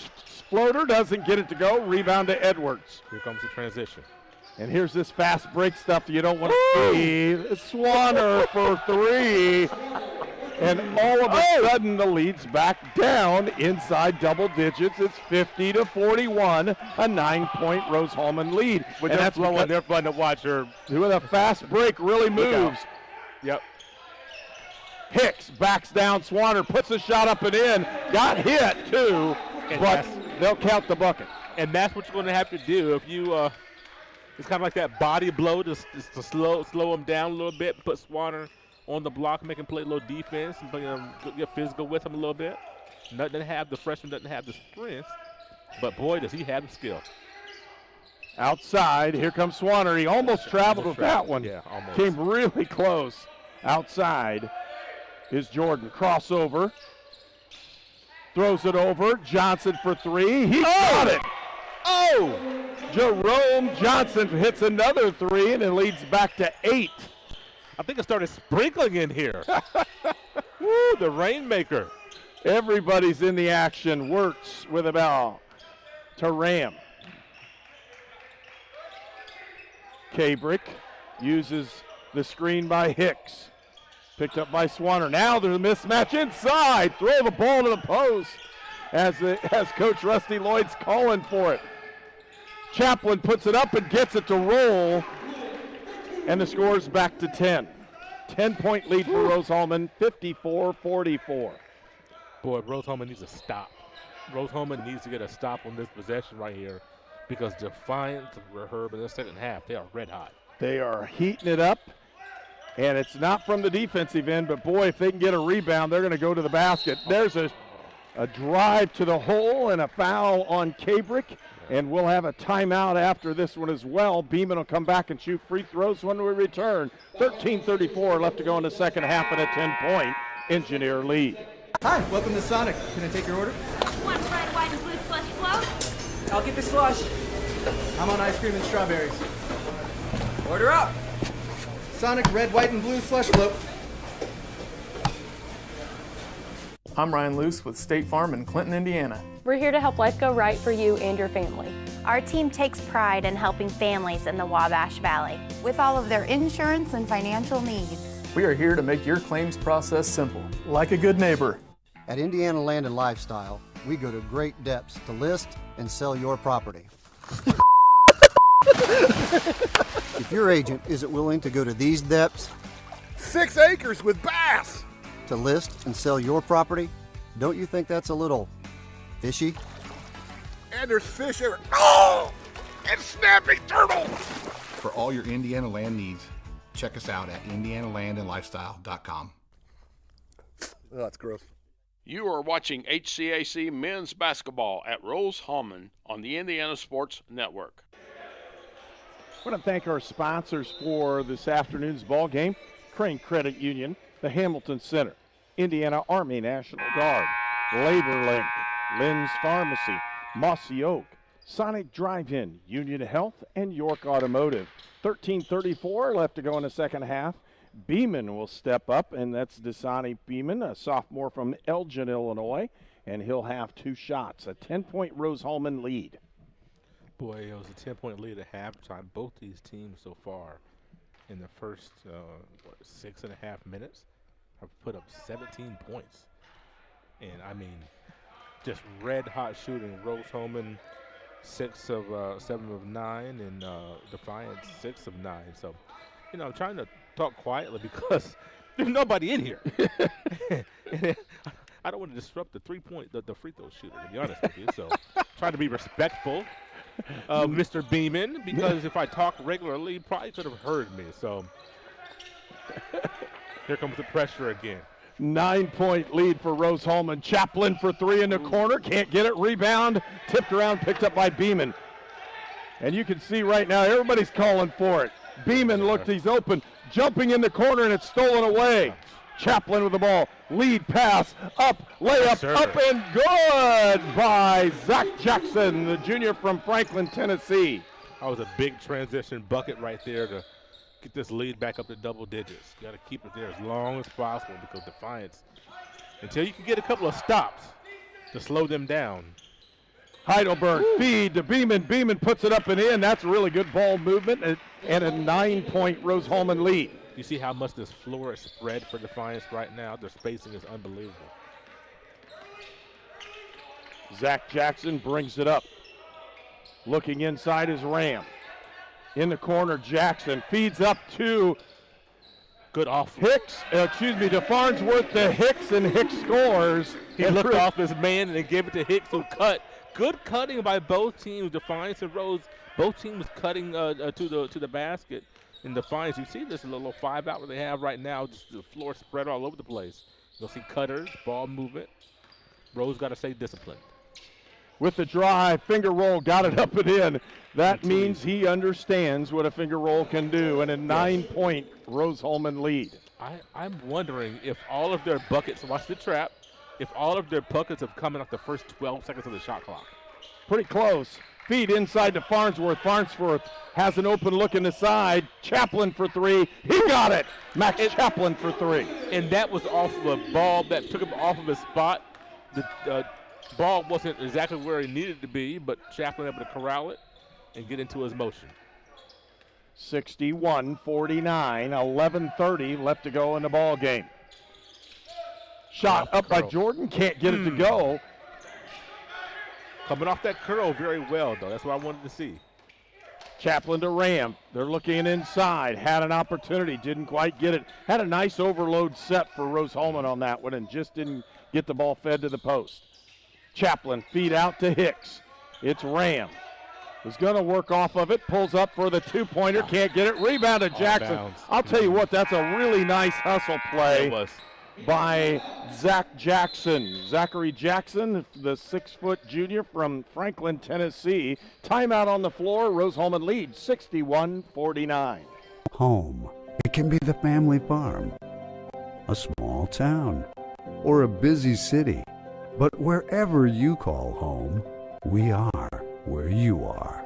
Floater doesn't get it to go. Rebound to Edwards. Here comes the transition. And here's this fast break stuff you don't want to see. Swanner for three. And all of a sudden, the lead's back down inside double digits. It's 50-41, a 9-point Rose-Hulman lead. And that's flowing. They're fun to watch her. With a fast break, really moves. Yep. Hicks backs down. Swanner puts a shot up and in. Got hit, too, but they'll count the bucket. And that's what you're going to have to do. If you, it's kind of like that body blow to slow him down a little bit, put Swanner on the block, make him play a little defense, and get physical with him a little bit. The freshman doesn't have the strength, but boy, does he have the skill. Outside, here comes Swanner. He almost traveled with that one. Yeah, almost. Came really close. Outside is Jordan. Crossover. Throws it over. Johnson for three. He got it. Oh! Jerome Johnson hits another three, and it leads back to 8. I think it started sprinkling in here. Woo, the rainmaker. Everybody's in the action. Works with a ball to Ram. Kabrick uses the screen by Hicks. Picked up by Swanner. Now there's a mismatch inside. Throw the ball to the post as Coach Rusty Lloyd's calling for it. Chaplin puts it up and gets it to roll. And the score's back to 10. 10-point lead for Rose-Hulman, 54-44. Boy, Rose-Hulman needs a stop. Rose-Hulman needs to get a stop on this possession right here because Defiance and Herb in the second half, they are red hot. They are heating it up, and it's not from the defensive end, but boy, if they can get a rebound, they're going to go to the basket. There's a drive to the hole and a foul on Kabrick. And we'll have a timeout after this one as well. Beeman will come back and shoot free throws when we return. 13:34 left to go in the second half and a 10-point Engineer lead. Hi, welcome to Sonic. Can I take your order? One red, white, and blue slush float. I'll get the slush. I'm on ice cream and strawberries. Order up. Sonic red, white, and blue slush float. I'm Ryan Luce with State Farm in Clinton, Indiana. We're here to help life go right for you and your family. Our team takes pride in helping families in the Wabash Valley. With all of their insurance and financial needs. We are here to make your claims process simple, like a good neighbor. At Indiana Land and Lifestyle, we go to great depths to list and sell your property. If your agent isn't willing to go to these depths, 6 acres with bass, to list and sell your property, don't you think that's a little fishy? And there's fish everywhere. Oh! And snapping turtles! For all your Indiana land needs, check us out at indianalandandlifestyle.com. Oh, that's gross. You are watching HCAC men's basketball at Rose-Hulman on the Indiana Sports Network. I want to thank our sponsors for this afternoon's ball game. Crane Credit Union, the Hamilton Center, Indiana Army National Guard, LaborLink, Lynn's Pharmacy, Mossy Oak, Sonic Drive-In, Union Health, and York Automotive. 13:34 left to go in the second half. Beeman will step up, and that's Dasani Beeman, a sophomore from Elgin, Illinois, and he'll have 2 shots. A 10-point Rose-Hulman lead. Boy, it was a 10-point lead at halftime. Both these teams so far in the first 6.5 minutes have put up 17 points. And, I mean, just red-hot shooting. Rose-Hulman 7 of 9, and Defiance 6 of 9. So, you know, I'm trying to talk quietly because there's nobody in here. I don't want to disrupt the free throw shooter, to be honest with you. So, trying to be respectful of Mr. Beeman, because if I talk regularly, he probably could have heard me. So, here comes the pressure again. 9-point lead for Rose-Hulman. Chaplin for 3 in the corner. Can't get it. Rebound. Tipped around. Picked up by Beeman. And you can see right now everybody's calling for it. Beeman looked. He's open. Jumping in the corner, and it's stolen away. Chaplin with the ball. Lead pass. Up. Layup. Up and good by Zach Jackson, the junior from Franklin, Tennessee. That was a big transition bucket right there to get this lead back up to double digits. You got to keep it there as long as possible because Defiance, until you can get a couple of stops to slow them down. Heidelberg feed to Beeman. Beeman puts it up and in. That's a really good ball movement and a 9-point Rose-Hulman lead. You see how much this floor is spread for Defiance right now? Their spacing is unbelievable. Zach Jackson brings it up. Looking inside is Ram. In the corner, Jackson feeds up to good off to Farnsworth to Hicks, and Hicks scores. He looked off his man and then gave it to Hicks, who cut. Good cutting by both teams, Defiance and Rose. Both teams cutting to the basket. In Defiance, you see this little 5-out where they have right now, just the floor spread all over the place. You'll see cutters, ball movement. Rose got to stay disciplined. With the drive, finger roll, got it up and in. That means he understands what a finger roll can do, and a 9-point Rose-Hulman lead. I'm wondering if all of their buckets, watch the trap, if all of their buckets have come in off the first 12 seconds of the shot clock. Pretty close. Feed inside to Farnsworth. Farnsworth has an open look in the side. Chaplin for three. He got it. Max Chaplin for three. And that was off of a ball that took him off of his spot. The ball wasn't exactly where he needed to be, but Chaplin able to corral it and get into his motion. 61-49, 11:30 left to go in the ball game. Shot up by Jordan, can't get it to go. Coming off that curl very well, though. That's what I wanted to see. Chaplin to Ram. They're looking inside. Had an opportunity, didn't quite get it. Had a nice overload set for Rose-Hulman on that one and just didn't get the ball fed to the post. Chaplin feed out to Hicks. It's Ram. Was going to work off of it. Pulls up for the two-pointer. Can't get it. Rebound to Jackson. I'll tell you what, that's a really nice hustle play by Zach Jackson. Zachary Jackson, the 6-foot junior from Franklin, Tennessee. Timeout on the floor. Rose-Hulman leads 61-49. Home. It can be the family farm, a small town, or a busy city. But wherever you call home, we are where you are.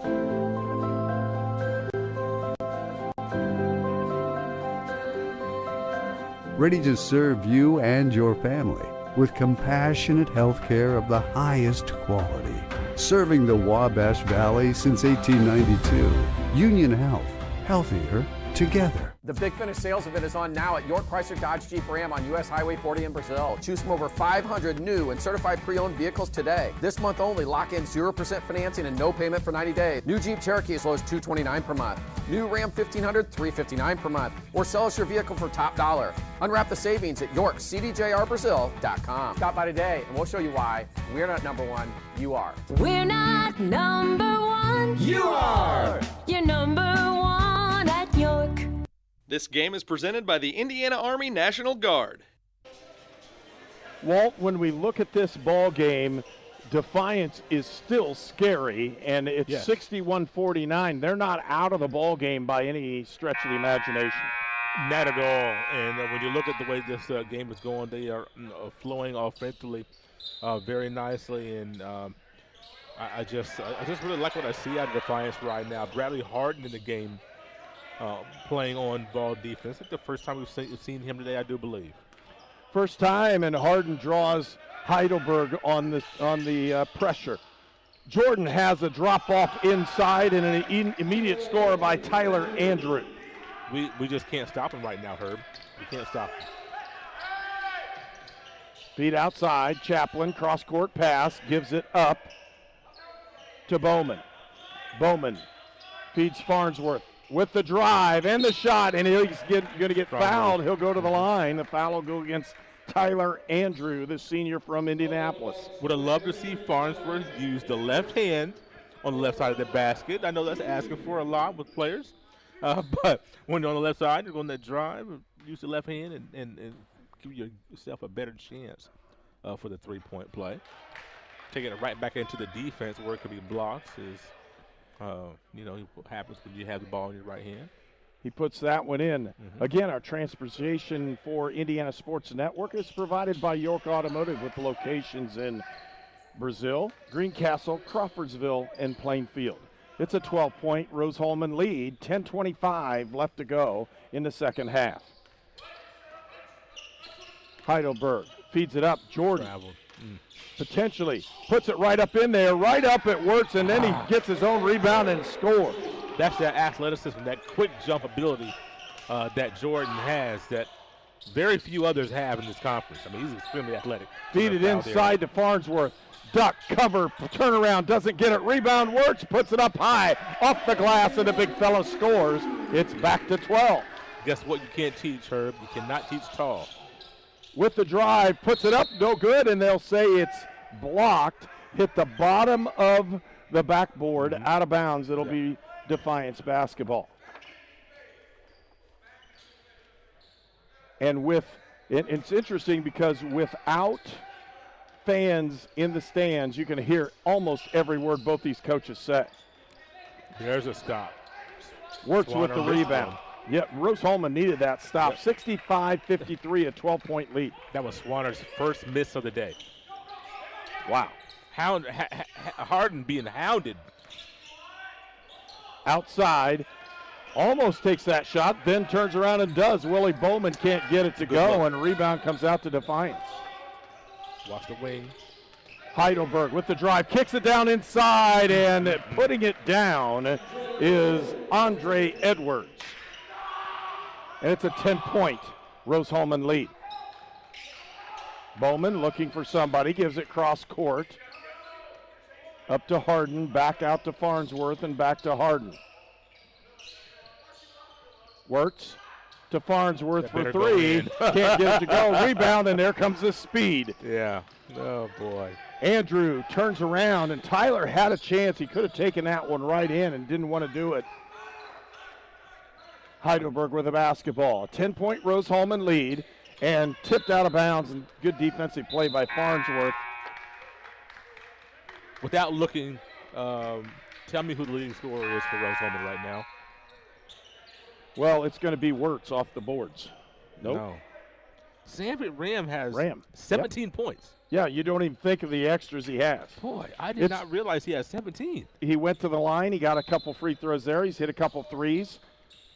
Ready to serve you and your family with compassionate health care of the highest quality. Serving the Wabash Valley since 1892. Union Health. Healthier together. The Big Finish sales event is on now at York Chrysler Dodge Jeep Ram on US Highway 40 in Brazil. Choose from over 500 new and certified pre-owned vehicles today. This month only, lock in 0% financing and no payment for 90 days. New Jeep Cherokee as low as $229 per month. New Ram 1500, $359 per month. Or sell us your vehicle for top dollar. Unwrap the savings at YorkCDJRBrazil.com. Stop by today and we'll show you why we're not number one, you are. We're not number one. You are. You're number one at York. This game is presented by the Indiana Army National Guard. Walt, when we look at this ball game, Defiance is still scary, and it's 61-49. They're not out of the ball game by any stretch of the imagination. Not at all. And when you look at the way this game is going, they are flowing offensively very nicely. And I just really like what I see out of Defiance right now. Bradley Harden in the game. Playing on ball defense. It's the first time we've seen him today, I do believe. First time, and Harden draws Heidelberg on the pressure. Jordan has a drop-off inside and an immediate score by Tyler Andrew. We just can't stop him right now, Herb. We can't stop him. Feed outside. Chaplin, cross-court pass, gives it up to Bowman. Bowman feeds Farnsworth. With the drive and the shot, and he's going to get fouled. He'll go to the line. The foul will go against Tyler Andrew, the senior from Indianapolis. Would have loved to see Farnsworth use the left hand on the left side of the basket. I know that's asking for a lot with players, but when you're on the left side, you're going that drive, use the left hand and give yourself a better chance for the three-point play. Taking it right back into the defense where it could be blocks is – what happens when you have the ball in your right hand. He puts that one in. Again, our transportation for Indiana Sports Network is provided by York Automotive with locations in Brazil, Greencastle, Crawfordsville, and Plainfield. It's a 12-point Rose-Hulman lead, 10:25 left to go in the second half. Heidelberg feeds it up. Jordan. Potentially puts it right up in there, right up it works, and then he gets his own rebound and scores. That's that athleticism, that quick jump ability that Jordan has that very few others have in this conference. I mean, he's extremely athletic. Feed it inside to Farnsworth. Duck, cover, turnaround, doesn't get it. Rebound works, puts it up high, off the glass, and the big fella scores. It's back to 12. Guess what you can't teach, Herb? You cannot teach tall. With the drive, puts it up, no good, and they'll say it's blocked. Hit the bottom of the backboard, out of bounds. It'll be Defiance basketball. And it's interesting because without fans in the stands, you can hear almost every word both these coaches say. There's a stop. Wirtz with the rebound. Yep, Rose-Hulman needed that stop. 65-53, a 12-point lead. That was Swanner's first miss of the day. Wow. Harden being hounded. Outside. Almost takes that shot, then turns around and does. Willie Bowman can't get it to go, and rebound comes out to Defiance. Watch the wing. Heidelberg with the drive, kicks it down inside, and putting it down is Andre Edwards. And it's a 10-point Rose-Hulman lead. Bowman looking for somebody, gives it cross court. Up to Harden, back out to Farnsworth, and back to Harden. Wirtz to Farnsworth for three. Can't get it to go. Rebound, and there comes the speed. Yeah. Oh, boy. Andrew turns around, and Tyler had a chance. He could have taken that one right in and didn't want to do it. Heidelberg with a basketball. A 10-point Rose-Hulman lead, and tipped out of bounds, and good defensive play by Farnsworth. Without looking, tell me who the leading scorer is for Rose-Hulman right now. Well, it's going to be Wirtz off the boards. Nope. No. Sanford Ram has 17 17 points. Yeah, you don't even think of the extras he has. Boy, I did not realize he has 17. He went to the line. He got a couple free throws there. He's hit a couple threes.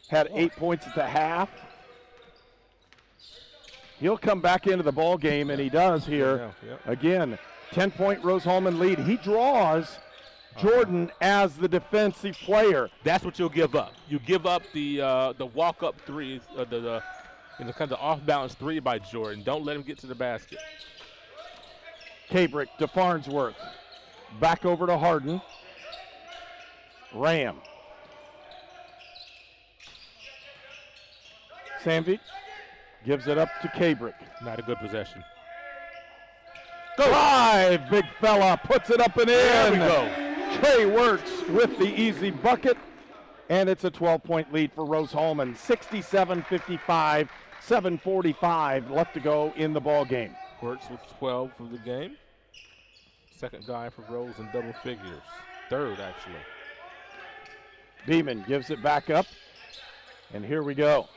Had 8 points at the half. He'll come back into the ball game, and he does here. Again, 10-point Rose-Hulman lead. He draws Jordan as the defensive player. That's what you'll give up. You give up the walk-up three, the kind of off-balance three by Jordan. Don't let him get to the basket. Kabrick to Farnsworth. Back over to Harden. Ram. Samvik gives it up to Kabrick. Not a good possession. Drive, big fella, puts it up and in. There we go. Trey Wirtz with the easy bucket, and it's a 12-point lead for Rose-Hulman. 67-55, 7:45 left to go in the ball game. Wirtz with 12 for the game. Second guy for Rose in double figures. Third, actually. Beeman gives it back up, and here we go.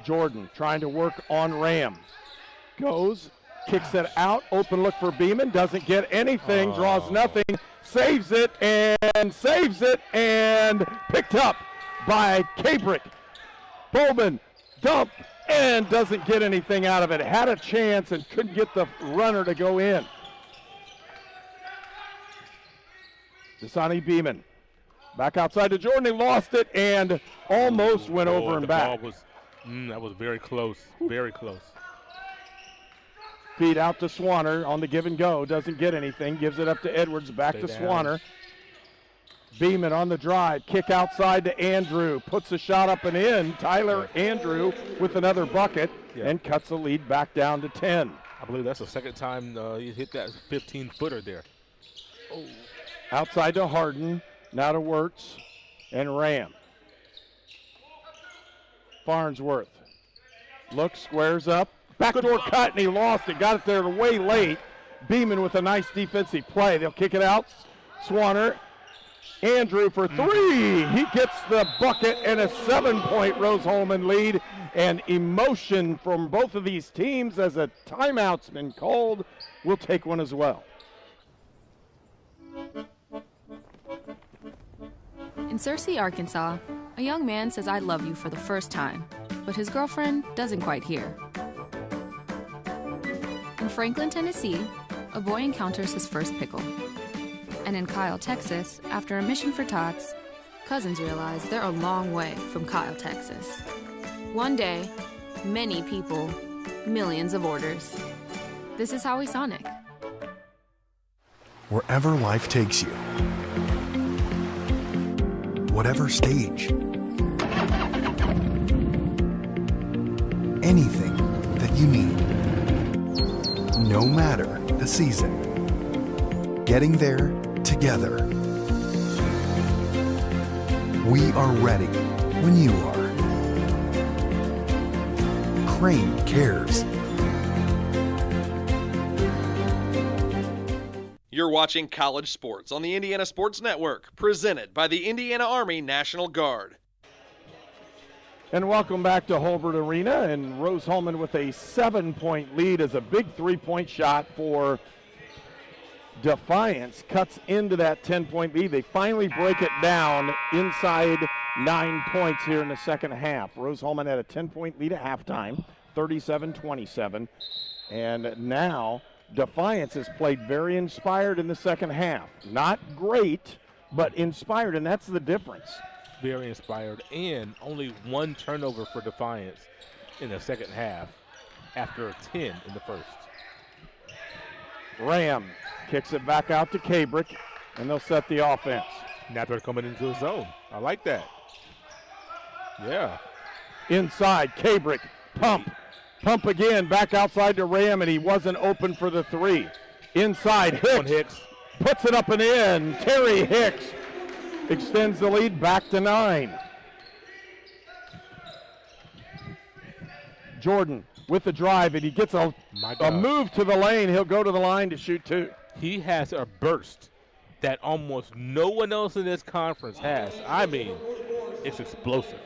Jordan trying to work on Ram. Goes, kicks it out, open look for Beeman, doesn't get anything, draws nothing, saves it, and picked up by Kabrick. Bowman, dump, and doesn't get anything out of it. Had a chance and couldn't get the runner to go in. Dasani Beeman. Back outside to Jordan, he lost it and almost went over and back. That was very close, very close. Feed out to Swanner on the give and go, doesn't get anything, gives it up to Edwards, back to Swanner. Beeman on the drive, kick outside to Andrew, puts the shot up and in. Tyler Andrew with another bucket and cuts the lead back down to 10. I believe that's the second time he hit that 15-footer there. Oh. Outside to Harden, now to Wirtz and Ram. Farnsworth looks, squares up, backdoor cut, and he lost it. Got it there way late. Beeman with a nice defensive play. They'll kick it out. Swanner, Andrew for three. He gets the bucket and a 7-point Rose-Hulman lead. And emotion from both of these teams as a timeout's been called. We'll take one as well. In Searcy, Arkansas, a young man says I love you for the first time, but his girlfriend doesn't quite hear. In Franklin, Tennessee, a boy encounters his first pickle. And in Kyle, Texas, after a mission for tots, Cousins realize they're a long way from Kyle, Texas. One day, many people, millions of orders. This is Howie Sonic. Wherever life takes you, whatever stage, anything that you need, no matter the season, getting there together. We are ready when you are. Crane cares. You're watching College Sports on the Indiana Sports Network, presented by the Indiana Army National Guard. And welcome back to Holbert Arena, and Rose-Hulman with a 7-point lead as a big 3-point shot for Defiance cuts into that 10-point lead. They finally break it down inside 9 points here in the second half. Rose-Hulman had a 10-point lead at halftime, 37-27, and now Defiance has played very inspired in the second half. Not great, but inspired, and that's the difference. Very inspired, and only 1 turnover for Defiance in the second half after a 10 in the first. Ram kicks it back out to Cabrick, and they'll set the offense. Now they're coming into the zone. I like that. Yeah. Inside, Cabrick, pump again, back outside to Ram, and he wasn't open for the 3. Inside, Hicks puts it up and in. Terry Hicks extends the lead back to 9. Jordan with the drive, and he gets a move to the lane. He'll go to the line to shoot 2. He has a burst that almost no one else in this conference has. I mean, it's explosive.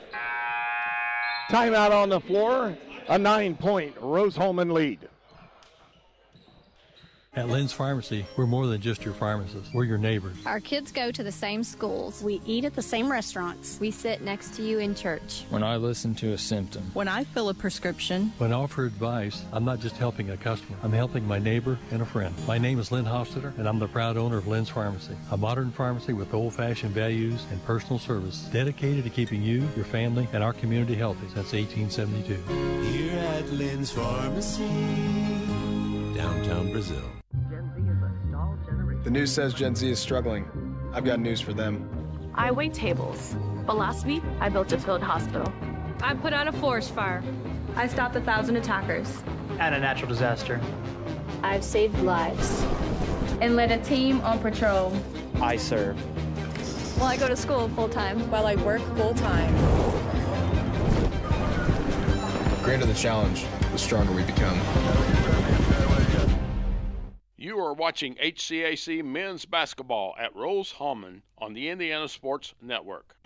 Timeout on the floor. A 9-point Rose-Hulman lead. At Lynn's Pharmacy, we're more than just your pharmacist. We're your neighbors. Our kids go to the same schools. We eat at the same restaurants. We sit next to you in church. When I listen to a symptom. When I fill a prescription. When I offer advice, I'm not just helping a customer. I'm helping my neighbor and a friend. My name is Lynn Hofstadter, and I'm the proud owner of Lynn's Pharmacy, a modern pharmacy with old-fashioned values and personal service dedicated to keeping you, your family, and our community healthy since 1872. Here at Lynn's Pharmacy, downtown Brazil. The news says Gen Z is struggling. I've got news for them. I wait tables, but last week I built a field hospital. I put out a forest fire. I stopped 1,000 attackers. And a natural disaster. I've saved lives. And led a team on patrol. I serve. Well, I go to school full-time. While I work full-time. The greater the challenge, the stronger we become. You are watching HCAC men's basketball at Rose-Hulman on the Indiana Sports Network.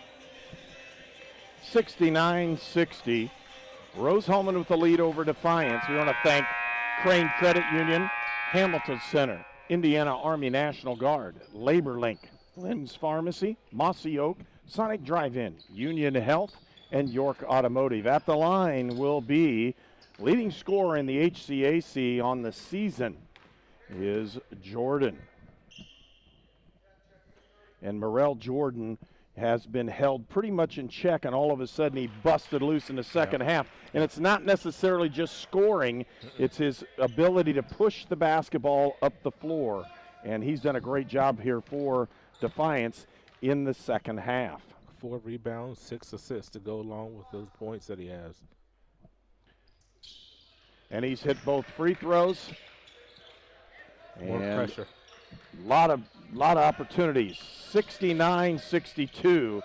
69-60. Rose-Hulman with the lead over Defiance. We want to thank Crane Credit Union, Hamilton Center, Indiana Army National Guard, Labor Link, Lynn's Pharmacy, Mossy Oak, Sonic Drive-In, Union Health, and York Automotive. At the line will be leading scorer in the HCAC on the season is Jordan. And Morrell Jordan has been held pretty much in check, and all of a sudden he busted loose in the second half. And it's not necessarily just scoring, it's his ability to push the basketball up the floor. And he's done a great job here for Defiance in the second half. 4 rebounds, 6 assists to go along with those points that he has. And he's hit both free throws. More pressure. Lot of opportunities. 69-62.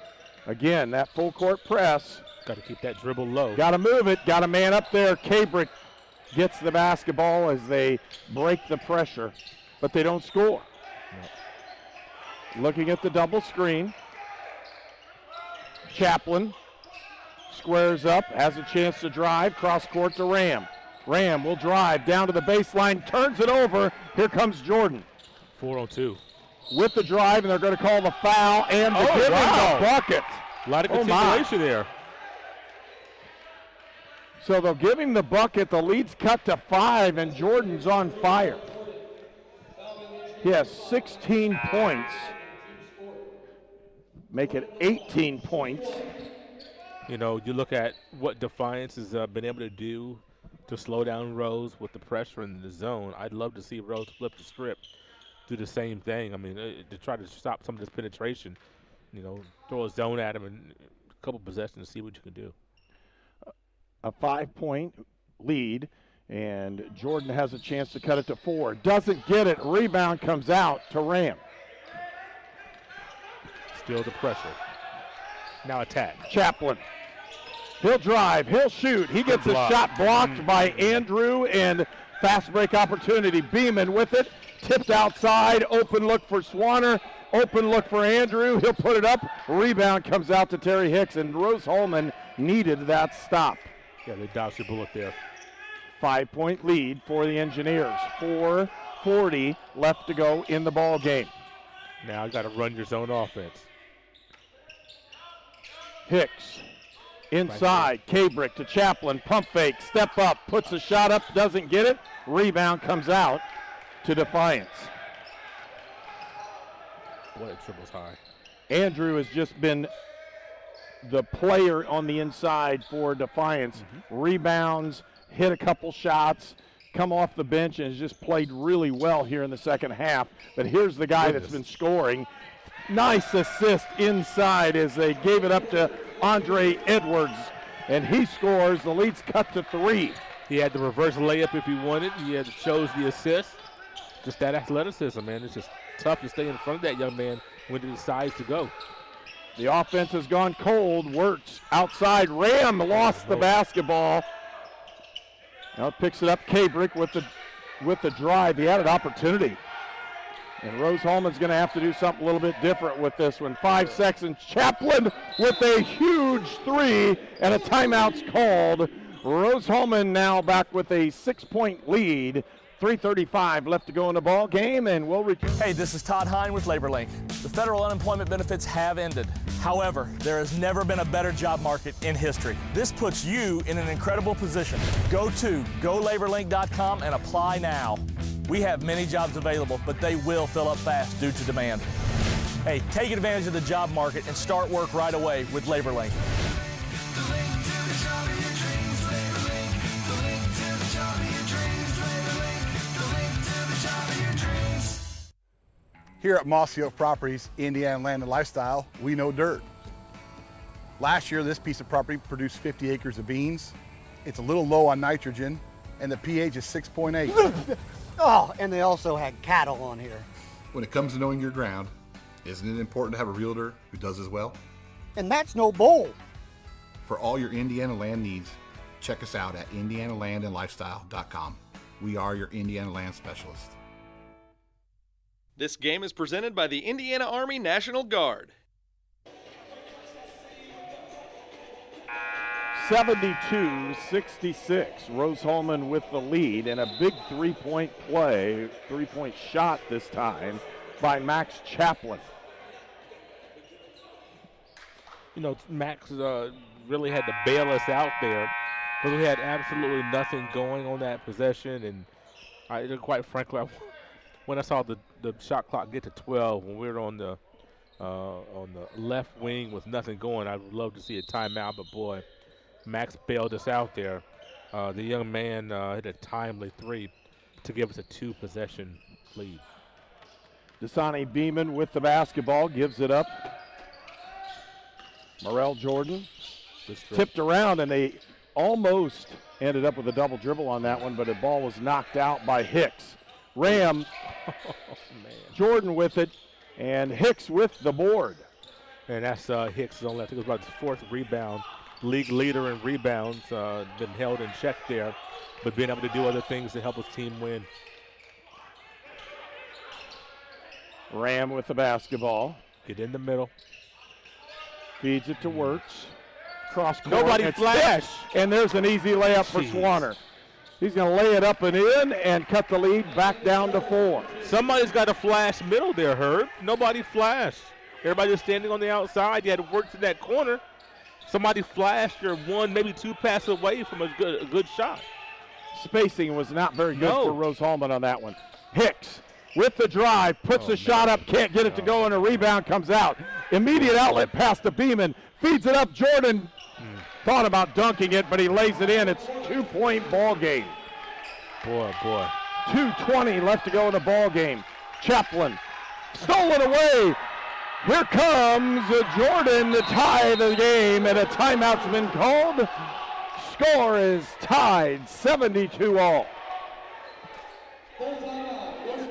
Again, that full court press. Got to keep that dribble low. Got to move it. Got a man up there. Cabrick gets the basketball as they break the pressure, but they don't score. No. Looking at the double screen. Chaplin squares up, has a chance to drive, cross court to Ram. Ram will drive down to the baseline, turns it over. Here comes Jordan. 4-on-2. With the drive, and they're going to call the foul and give him the bucket. A lot of continuation there. So they'll give him the bucket. The lead's cut to 5, and Jordan's on fire. He has 16 points. make it 18 points. You know, you look at what Defiance has been able to do to slow down Rose with the pressure in the zone. I'd love to see Rose flip the script, do the same thing. I mean, to try to stop some of this penetration, you know, throw a zone at him and a couple possessions and see what you can do. A 5-point lead, and Jordan has a chance to cut it to 4. Doesn't get it. Rebound comes out to Ram. Still the pressure. Now attack. Chaplin. He'll drive. He'll shoot. He gets a shot blocked by Andrew, and fast break opportunity. Beeman with it. Tipped outside. Open look for Swanner. Open look for Andrew. He'll put it up. Rebound comes out to Terry Hicks, and Rose-Hulman needed that stop. Yeah, they dodged the bullet there. 5-point lead for the Engineers. 4:40 left to go in the ball game. Now you got to run your zone offense. Hicks inside. Kabrick to Chaplin. Pump fake. Step up. Puts a shot up. Doesn't get it. Rebound comes out to Defiance. Boy, it triples high. Andrew has just been the player on the inside for Defiance. Rebounds, hit a couple shots, come off the bench, and has just played really well here in the second half. But here's the guy that's been scoring. Nice assist inside as they gave it up to Andre Edwards, and he scores. The lead's cut to 3. He had the reverse layup if he wanted. He had chose the assist. Just that athleticism, man. It's just tough to stay in front of that young man when he decides to go. The offense has gone cold. Wirtz outside. Ram lost the basketball. Now picks it up. Kabrick with the drive. He had an opportunity. And Rose-Hulman's going to have to do something a little bit different with this one. 5 seconds. Chaplin with a huge 3, and a timeout's called. Rose-Hulman now back with a 6-point lead. 3:35 left to go in the ball game, and we'll return. Hey, this is Todd Hine with LaborLink. The federal unemployment benefits have ended. However, there has never been a better job market in history. This puts you in an incredible position. Go to golaborlink.com and apply now. We have many jobs available, but they will fill up fast due to demand. Hey, take advantage of the job market and start work right away with LaborLink. Here at Moss Hill Properties, Indiana Land and Lifestyle, we know dirt. Last year, this piece of property produced 50 acres of beans. It's a little low on nitrogen, and the pH is 6.8. Oh, and they also had cattle on here. When it comes to knowing your ground, isn't it important to have a realtor who does as well? And that's no bull. For all your Indiana land needs, check us out at indianalandandlifestyle.com. We are your Indiana land specialist. This game is presented by the Indiana Army National Guard. 72-66. Rose-Hulman with the lead, and a big three-point play, three-point shot this time by Max Chaplin. You know, Max really had to bail us out there because we had absolutely nothing going on that possession, and quite frankly, when I saw the shot clock get to 12, when we were on the left wing with nothing going, I would love to see a timeout, but boy, Max bailed us out there. The young man hit a timely 3 to give us a 2-possession lead. Dasani Beeman with the basketball, gives it up. Morel Jordan tipped around, and they almost ended up with a double dribble on that one, but the ball was knocked out by Hicks. Ram, Jordan with it, and Hicks with the board. And that's Hicks on, I think it was about his 4th rebound. League leader in rebounds, been held in check there, but being able to do other things to help his team win. Ram with the basketball. Get in the middle. Feeds it to Wirtz. Cross court. Nobody flash. And there's an easy layup for Swanner. He's going to lay it up and in and cut the lead back down to 4. Somebody's got to flash middle there, Herb. Nobody flashed. Everybody was standing on the outside. You had to work to that corner. Somebody flashed. You're 1, maybe 2 passes away from a good shot. Spacing was not very good for Rose-Hulman on that one. Hicks with the drive, puts the shot up, can't get it to go, and a rebound comes out. Immediate outlet pass to Beeman. Feeds it up. Jordan thought about dunking it, but he lays it in. It's 2-point ball game. Boy. 2:20 left to go in the ball game. Chaplin stolen away. Here comes Jordan to tie the game, and a timeout's been called. Score is tied, 72 all.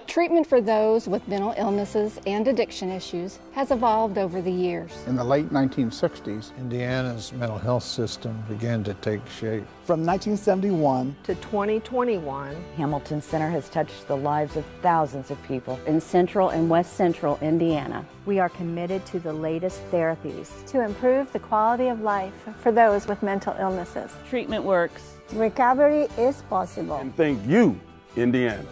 Treatment for those with mental illnesses and addiction issues has evolved over the years. In the late 1960s, Indiana's mental health system began to take shape. From 1971 to 2021, Hamilton Center has touched the lives of thousands of people in central and west central Indiana. We are committed to the latest therapies to improve the quality of life for those with mental illnesses. Treatment works. Recovery is possible. And thank you, Indiana.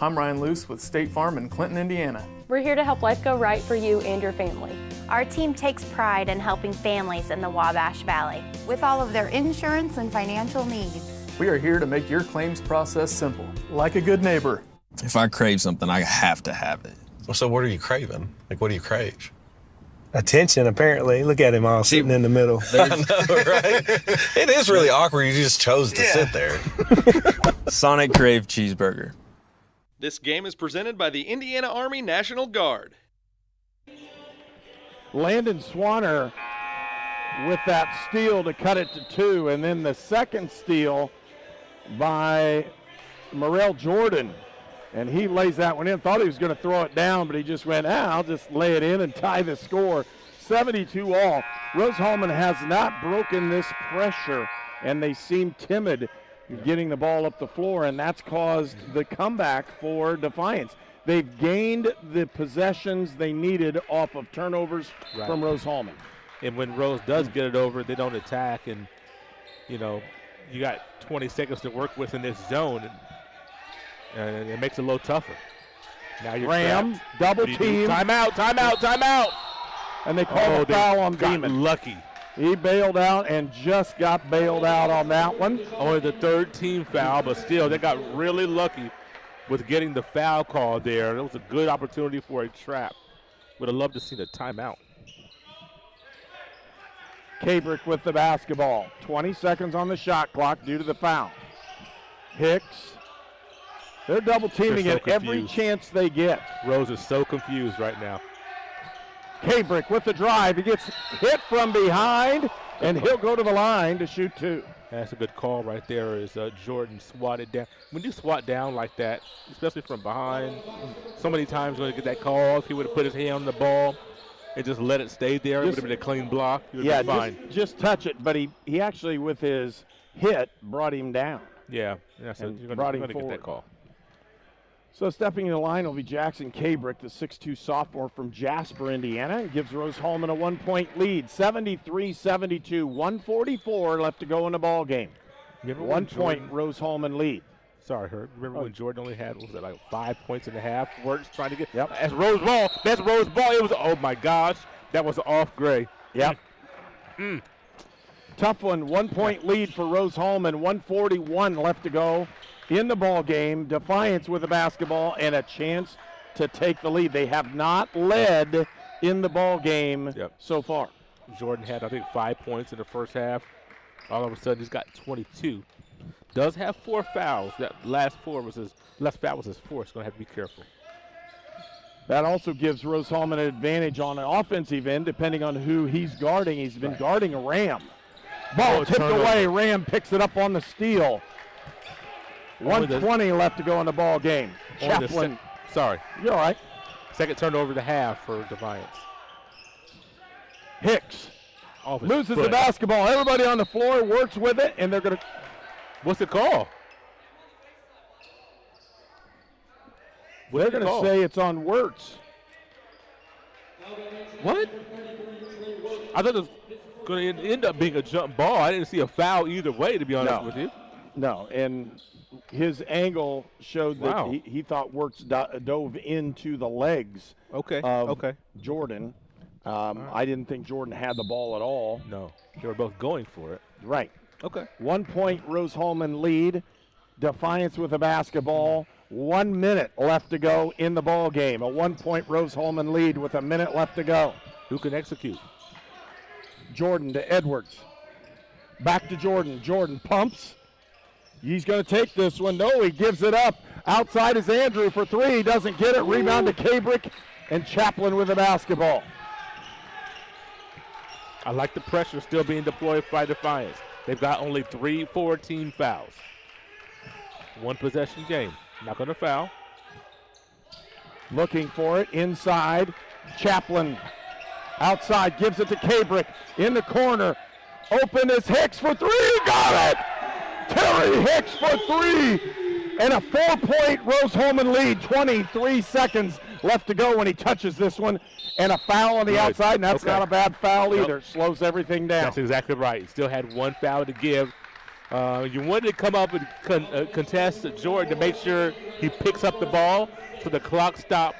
I'm Ryan Luce with State Farm in Clinton, Indiana. We're here to help life go right for you and your family. Our team takes pride in helping families in the Wabash Valley with all of their insurance and financial needs. We are here to make your claims process simple, like a good neighbor. If I crave something, I have to have it. Well, so what are you craving? Like, what do you crave? Attention, apparently. Look at him all sitting in the middle. I know, right? It is really awkward. You just chose to sit there. Sonic Crave Cheeseburger. This game is presented by the Indiana Army National Guard. Landon Swanner with that steal to cut it to 2, and then the second steal by Morrell Jordan. And he lays that one in. Thought he was going to throw it down, but he just went, I'll just lay it in and tie the score. 72 all. Rose-Hulman has not broken this pressure, and they seem timid getting the ball up the floor, and that's caused the comeback for Defiance. They've gained the possessions they needed off of turnovers from Rose-Hulman. And when Rose does get it over, they don't attack, and, you got 20 seconds to work with in this zone, and it makes it a little tougher. Now you're Ram, trapped. double team. Timeout. And they call a foul on Beeman. Lucky. He bailed out and just got bailed out on that one. Only the third team foul, but still, they got really lucky with getting the foul call there. It was a good opportunity for a trap. Would have loved to see the timeout. Cabrick with the basketball. 20 seconds on the shot clock due to the foul. Hicks. They're double teaming at every chance they get. Rose is so confused right now. Cabrick with the drive. He gets hit from behind, and he'll go to the line to shoot 2. That's a good call right there as Jordan swatted down. When you swat down like that, especially from behind, so many times when you get that call, if he would have put his hand on the ball and just let it stay there, it would have been a clean block. He would have been fine. Just touch it, but he actually, with his hit, brought him down. Yeah, so you're going to get that call. So stepping in the line will be Jackson Cabrick, the 6'2 sophomore from Jasper, Indiana. He gives Rose-Hulman a 1-point lead, 73-72, 1:44 left to go in the ball game. 1 point Rose-Hulman lead. Sorry, Herb. Remember when Jordan only had, what was it, like 5 points and a half? Works trying to get. Yep. That's Rose ball. That's Rose ball. It was, oh my gosh, that was off Gray. Yep. Tough one. 1 point lead for Rose-Hulman. 1:41 left to go in the ball game. Defiance with the basketball and a chance to take the lead. They have not led in the ball game so far. Jordan had, I think, 5 points in the first half. All of a sudden, he's got 22. Does have 4 fouls. That last foul was his fourth. So going to have to be careful. That also gives Rose-Hulman an advantage on an offensive end, depending on who he's guarding. He's been guarding a Ram. Ball tipped away. Ram picks it up on the steal. 1:20 left to go in the ball game. Chaplin. Sorry. You're all right. Second turnover to half for Defiance. Hicks loses the basketball. Everybody on the floor works with it, and they're going to. What's the call? They're going to say it's on Wirtz. What? I thought it was going to end up being a jump ball. I didn't see a foul either way, to be honest with you. No, and his angle showed that he thought Wirtz dove into the legs of Jordan. I didn't think Jordan had the ball at all. No, they were both going for it. Right. Okay. 1 point Rose-Hulman lead. Defiance with the basketball. 1 minute left to go in the ball game. A 1-point Rose-Hulman lead with a minute left to go. Who can execute? Jordan to Edwards. Back to Jordan. Jordan pumps. He's going to take this one. No, he gives it up. Outside is Andrew for three. He doesn't get it. Rebound to Kabrick, and Chaplin with the basketball. I like the pressure still being deployed by Defiance. They've got only 3 4-team fouls. 1 possession game. Not going to foul. Looking for it inside. Chaplin outside gives it to Kabrick in the corner. Open is Hicks for three. Got it! Terry Hicks for three. And a 4-point Rose-Hulman lead. 23 seconds left to go when he touches this one. And a foul on the outside, and that's not a bad foul either. Nope. Slows everything down. That's exactly right. He still had 1 foul to give. You wanted to come up and contest Jordan to make sure he picks up the ball so the clock stops.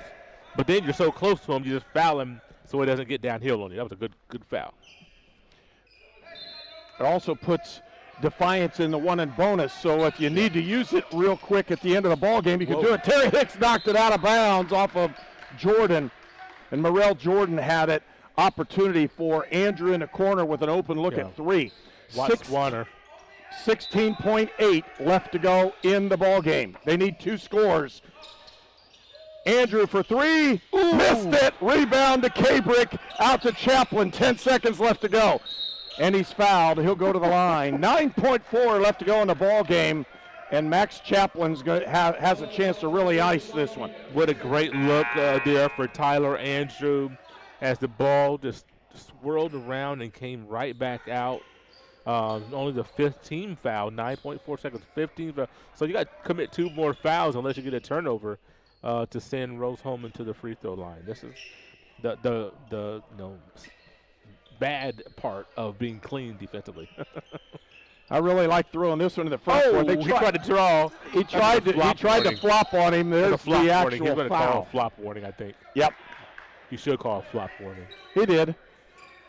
But then you're so close to him, you just foul him so it doesn't get downhill on you. That was a good foul. It also puts Defiance in the 1 and bonus, so if you need to use it real quick at the end of the ball game, you can do it. Terry Hicks knocked it out of bounds off of Jordan, and Morrell Jordan had it. Opportunity for Andrew in the corner with an open look at three. Warner. 16.8 left to go in the ball game. They need 2 scores. Andrew for three. Ooh. Missed it. Rebound to Kabrick. Out to Chaplin. 10 seconds left to go. And he's fouled. He'll go to the line. 9.4 left to go in the ball game. And Max Chaplin's has a chance to really ice this one. What a great look there for Tyler Andrew as the ball just swirled around and came right back out. Only the 5th team foul, 9.4 seconds, 15 foul. So you got to commit 2 more fouls unless you get a turnover to send Rose-Hulman to the free throw line. This is the bad part of being clean defensively. I really like throwing this one to the front court. He tried to draw. He tried to flop on him. There's the actual He's going to foul. call a flop warning, I think. Yep. You should call a flop warning. He did.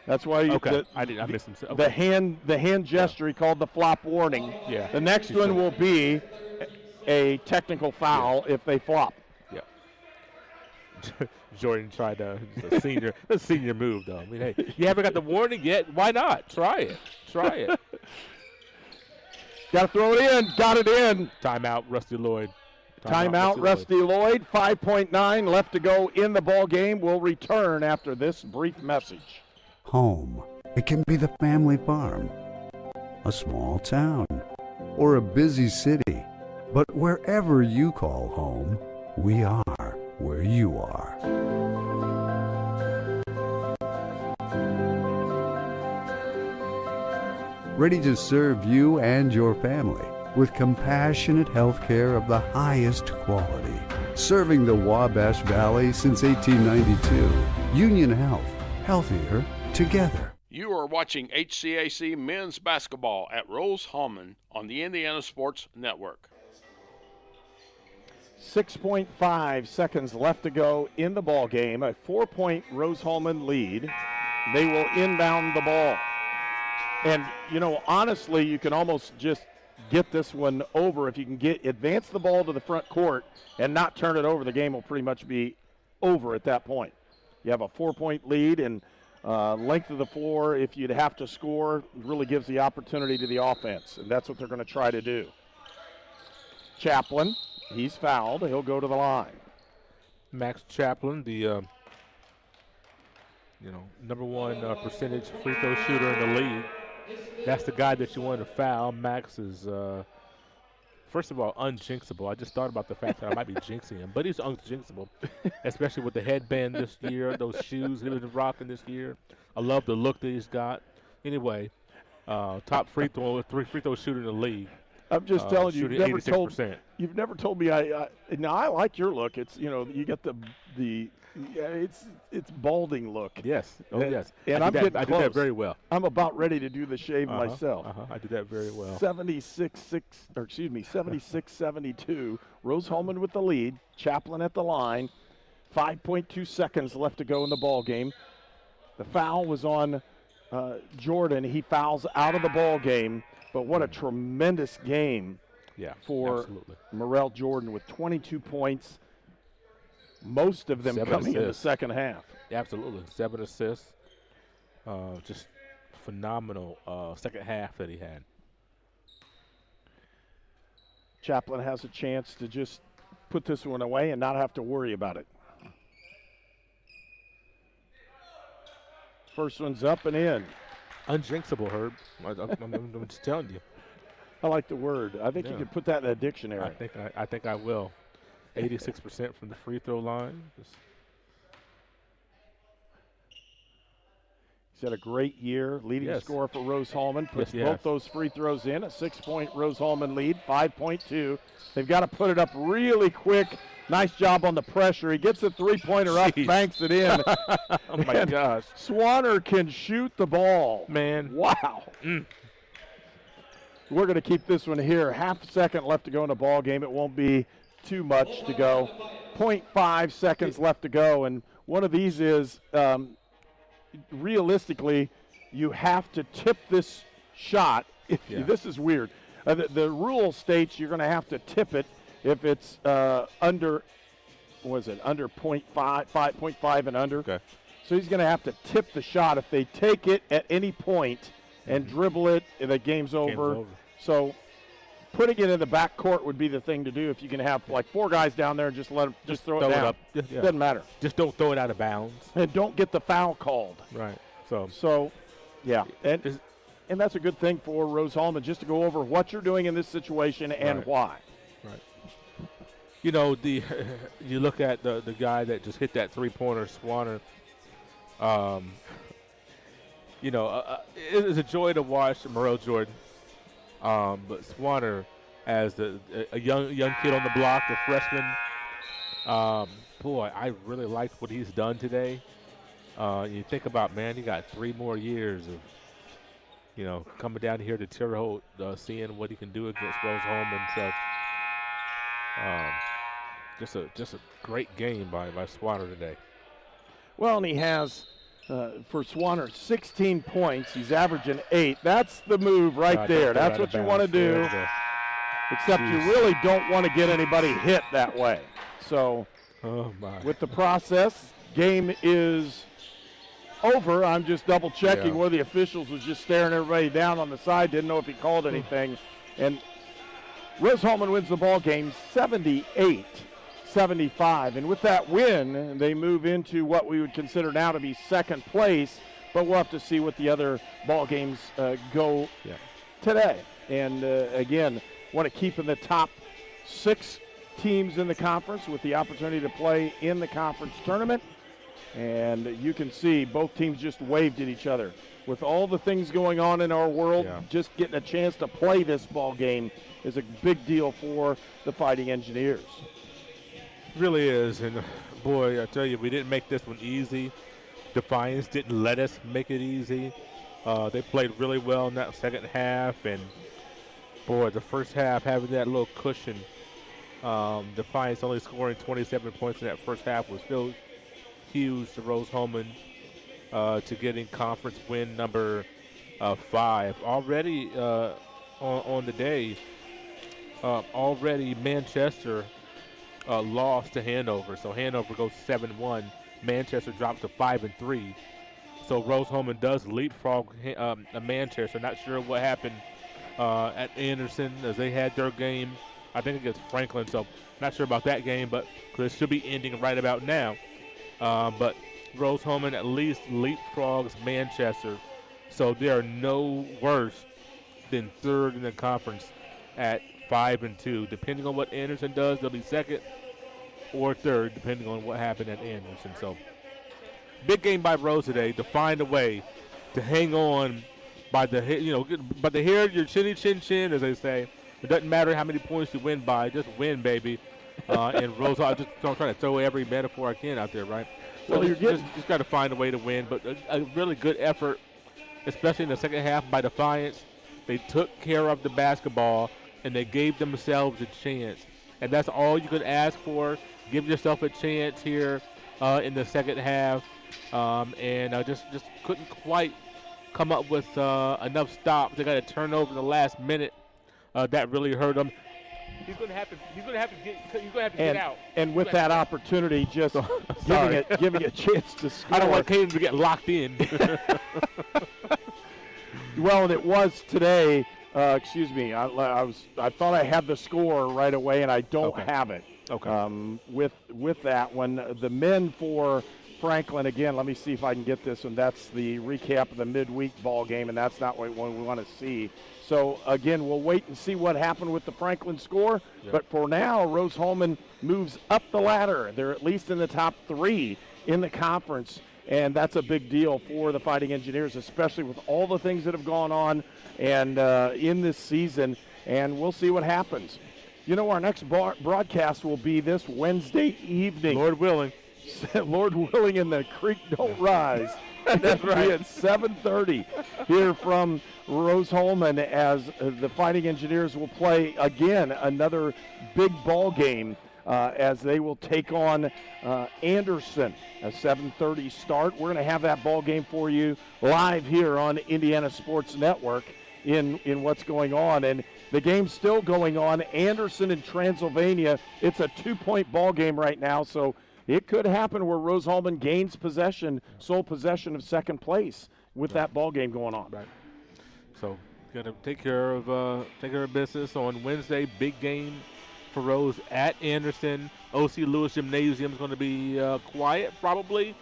That's why I missed him. Okay. The hand gesture, he called the flop warning. Yeah. The next one will be a technical foul if they flop. Yeah. Jordan tried a senior move though. I mean, hey, you haven't got the warning yet. Why not? Try it. Got to throw it in. Got it in. Timeout, Rusty Lloyd. Timeout, Rusty Lloyd. 5.9 left to go in the ball game. We'll return after this brief message. Home. It can be the family farm, a small town, or a busy city. But wherever you call home, we are where you are. Ready to serve you and your family with compassionate health care of the highest quality. Serving the Wabash Valley since 1892. Union Health. Healthier together. You are watching HCAC men's basketball at Rose-Hulman on the Indiana Sports Network. 6.5 seconds left to go in the ball game. A 4-point Rose-Hulman lead. They will inbound the ball. And, honestly, you can almost just get this one over. If you can advance the ball to the front court and not turn it over, the game will pretty much be over at that point. You have a 4-point lead, and length of the floor, if you'd have to score, really gives the opportunity to the offense, and that's what they're going to try to do. Chaplin, he's fouled. He'll go to the line. Max Chaplin, the number 1 percentage free throw shooter in the league. That's the guy that you want to foul. Max is, first of all, unjinxable. I just thought about the fact that I might be jinxing him, but he's unjinxable, especially with the headband this year, those shoes he was rocking this year. I love the look that he's got. Anyway, top free throw shooter in the league. I'm just telling you, you've never told me. Now I like your look. It's you get it's balding look. Yes. Oh yes. And I did that very well. I'm about ready to do the shave myself. I did that very well. 76-72. Rose-Hulman with the lead. Chaplin at the line. 5.2 seconds left to go in the ball game. The foul was on Jordan. He fouls out of the ball game. But what a tremendous game for absolutely. Morrell Jordan with 22 points, most of them 7 coming in the assists. second half. Absolutely. 7 assists. Just phenomenal second half that he had. Chaplin has a chance to just put this one away and not have to worry about it. First one's up and in. Undrinkable, Herb. I'm just telling you. I like the word. I think you could put that in a dictionary. I think I will. 86% from the free throw line. He's had a great year, leading scorer for Rose-Hulman. Puts both those free throws in. A 6-point Rose-Hulman lead, 5.2. They've got to put it up really quick. Nice job on the pressure. He gets the three-pointer up, banks it in. Oh, my gosh. Swanner can shoot the ball. Man. Wow. We're going to keep this one here. Half a second left to go in the ball game. It won't be too much to go. 0.5 seconds left to go. And one of these is realistically, you have to tip this shot. This is weird. The rule states you're going to have to tip it if it's under, under 0.5 and under. Okay. So he's going to have to tip the shot. If they take it at any point and dribble it, the game's over. So putting it in the back court would be the thing to do if you can have like 4 guys down there and just let them just throw it down. Up. Doesn't matter. Just don't throw it out of bounds. And don't get the foul called. Right. So yeah. And that's a good thing for Rose-Hulman, just to go over what you're doing in this situation and why. Right. You know, you look at the guy that just hit that three-pointer, Swanner. You know, it is a joy to watch Morrell Jordan. But Swanner, as a young kid on the block, the freshman, boy, I really liked what he's done today. You think about, man, he got 3 more years of, you know, coming down here to Terre Haute, seeing what he can do against Rose-Hulman. So, just a great game by Swanner today. Well, and he has, for Swanner, 16 points. He's averaging 8. That's the move right there. That's what you want to do, except you really don't want to get anybody hit that way. So, with the process, game is over. I'm just double checking where the officials was just staring everybody down on the side. Didn't know if he called anything. And Rose-Hulman wins the ball game 78-75. And with that win, they move into what we would consider now to be second place. But we'll have to see what the other ball games go today. And again, want to keep in the top 6 teams in the conference with the opportunity to play in the conference tournament. And you can see both teams just waved at each other. With all the things going on in our world, just getting a chance to play this ball game is a big deal for the Fighting Engineers. Really is. And, boy, I tell you, we didn't make this one easy. Defiance didn't let us make it easy. They played really well in that second half. And, boy, the first half having that little cushion, Defiance only scoring 27 points in that first half was still huge to Rose-Hulman to getting conference win number 5. Already on the day, already Manchester lost to Hanover. So Hanover goes 7-1. Manchester drops to 5-3. So Rose-Hulman does leapfrog Manchester. Not sure what happened at Anderson as they had their game, I think, against Franklin. So not sure about that game, but it should be ending right about now. But Rose-Hulman at least leapfrogs Manchester, so they are no worse than third in the conference at 5-2. Depending on what Anderson does, they'll be second or third, depending on what happened at Anderson. So, big game by Rose today to find a way to hang on by the hair of your chinny chin chin, as they say. It doesn't matter how many points you win by, just win, baby. And Rose, I'm trying to throw every metaphor I can out there, right? So well, just got to find a way to win, but a really good effort, especially in the second half by Defiance. They took care of the basketball, and they gave themselves a chance. And that's all you could ask for. Give yourself a chance here in the second half. And I just couldn't quite come up with enough stops. They got a turnover in the last minute. That really hurt them. He's going to have to get out. And with that opportunity, just giving a chance to score. I don't want Caden to get locked in. Well, and it was today. Excuse me. I thought I had the score right away, and I don't have it. Okay. With that one, the men for Franklin, again, let me see if I can get this one. That's the recap of the midweek ball game, and that's not what we want to see. So, again, we'll wait and see what happened with the Franklin score. Yep. But for now, Rose-Hulman moves up the ladder. They're at least in the top 3 in the conference, and that's a big deal for the Fighting Engineers, especially with all the things that have gone on and in this season, and we'll see what happens. You know, our next broadcast will be this Wednesday evening. Lord willing. Lord willing, and the creek don't rise. That's right. At 7:30 here from Rose-Hulman as the Fighting Engineers will play again another big ball game as they will take on Anderson. A 7:30 start. We're going to have that ball game for you live here on Indiana Sports Network in what's going on. And the game's still going on. Anderson and Transylvania. It's a 2-point ball game right now, so it could happen where Rose-Hulman gains sole possession of second place with that ball game going on. Right. So, going to take care of business on Wednesday. Big game for Rose at Anderson. O.C. Lewis Gymnasium is going to be quiet, probably,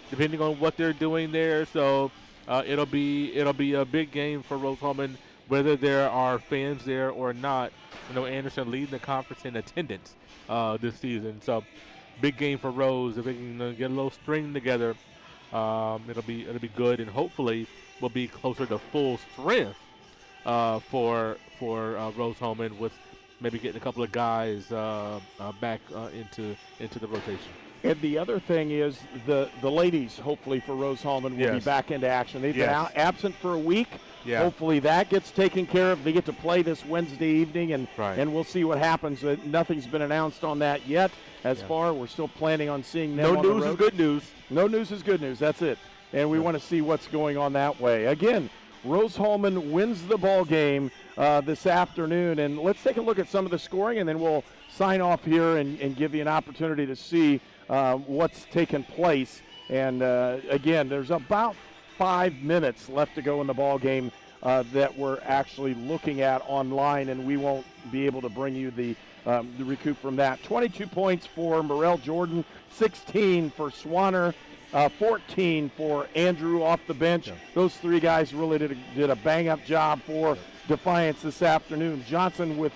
depending on what they're doing there. So, it'll be a big game for Rose-Hulman, whether there are fans there or not. You know, Anderson leading the conference in attendance this season. So, big game for Rose. If they can get a little string together, it'll be good, and hopefully we'll be closer to full strength for Rose-Hulman, with maybe getting a couple of guys back into the rotation. And the other thing is the ladies, hopefully for Rose-Hulman, will be back into action. They've been absent for a week. Yeah. Hopefully that gets taken care of. They get to play this Wednesday evening, and we'll see what happens. Nothing's been announced on that yet. As far, we're still planning on seeing them. No news is good news. No news is good news. That's it. And we want to see what's going on that way. Again, Rose-Hulman wins the ball game this afternoon. And let's take a look at some of the scoring, and then we'll sign off here and give you an opportunity to see what's taken place. And, again, there's about 5 minutes left to go in the ball game that we're actually looking at online, and we won't be able to bring you the recoup from that. 22 points for Morel Jordan, 16 for Swanner, 14 for Andrew off the bench. Those 3 guys really did a bang-up job for Defiance this afternoon. Johnson with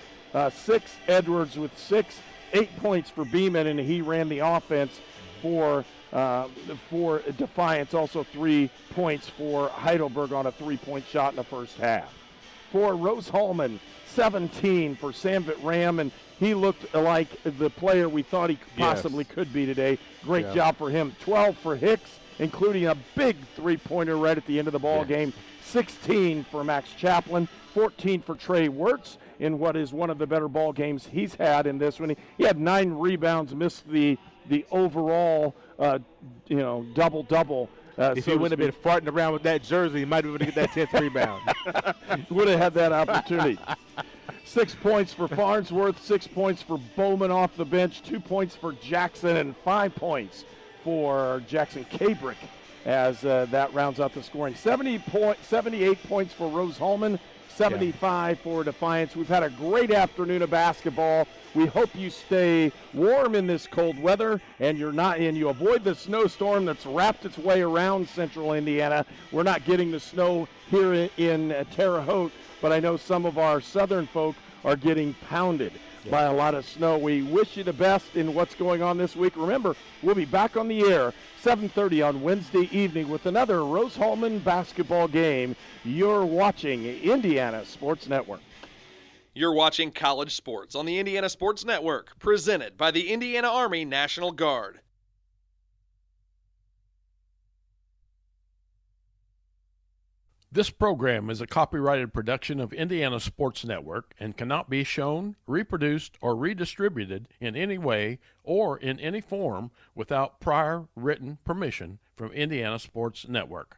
6, Edwards with 6, 8 points for Beeman, and he ran the offense for Defiance. Also 3 points for Heidelberg on a 3-point shot in the first half. For Rose-Hulman, 17 for Samvit Ram, and he looked like the player we thought he possibly could be today. Great job for him. 12 for Hicks, including a big 3-pointer right at the end of the ball game. 16 for Max Chaplin, 14 for Trey Wirtz in what is one of the better ball games he's had in this one. He had 9 rebounds, missed the overall double-double. If he wouldn't have been farting around with that jersey, he might be able to get that 10th rebound. Would have had that opportunity. 6 points for Farnsworth, 6 points for Bowman off the bench, 2 points for Jackson, and 5 points for Jackson Cabrick as that rounds out the scoring. 78 points for Rose-Hulman, 75 for Defiance. We've had a great afternoon of basketball. We hope you stay warm in this cold weather and you avoid the snowstorm that's wrapped its way around central Indiana. We're not getting the snow here in Terre Haute, but I know some of our southern folk are getting pounded by a lot of snow. We wish you the best in what's going on this week. Remember, we'll be back on the air 7:30 on Wednesday evening with another Rose-Hulman basketball game. You're watching Indiana Sports Network. You're watching College Sports on the Indiana Sports Network, presented by the Indiana Army National Guard. This program is a copyrighted production of Indiana Sports Network and cannot be shown, reproduced, or redistributed in any way or in any form without prior written permission from Indiana Sports Network.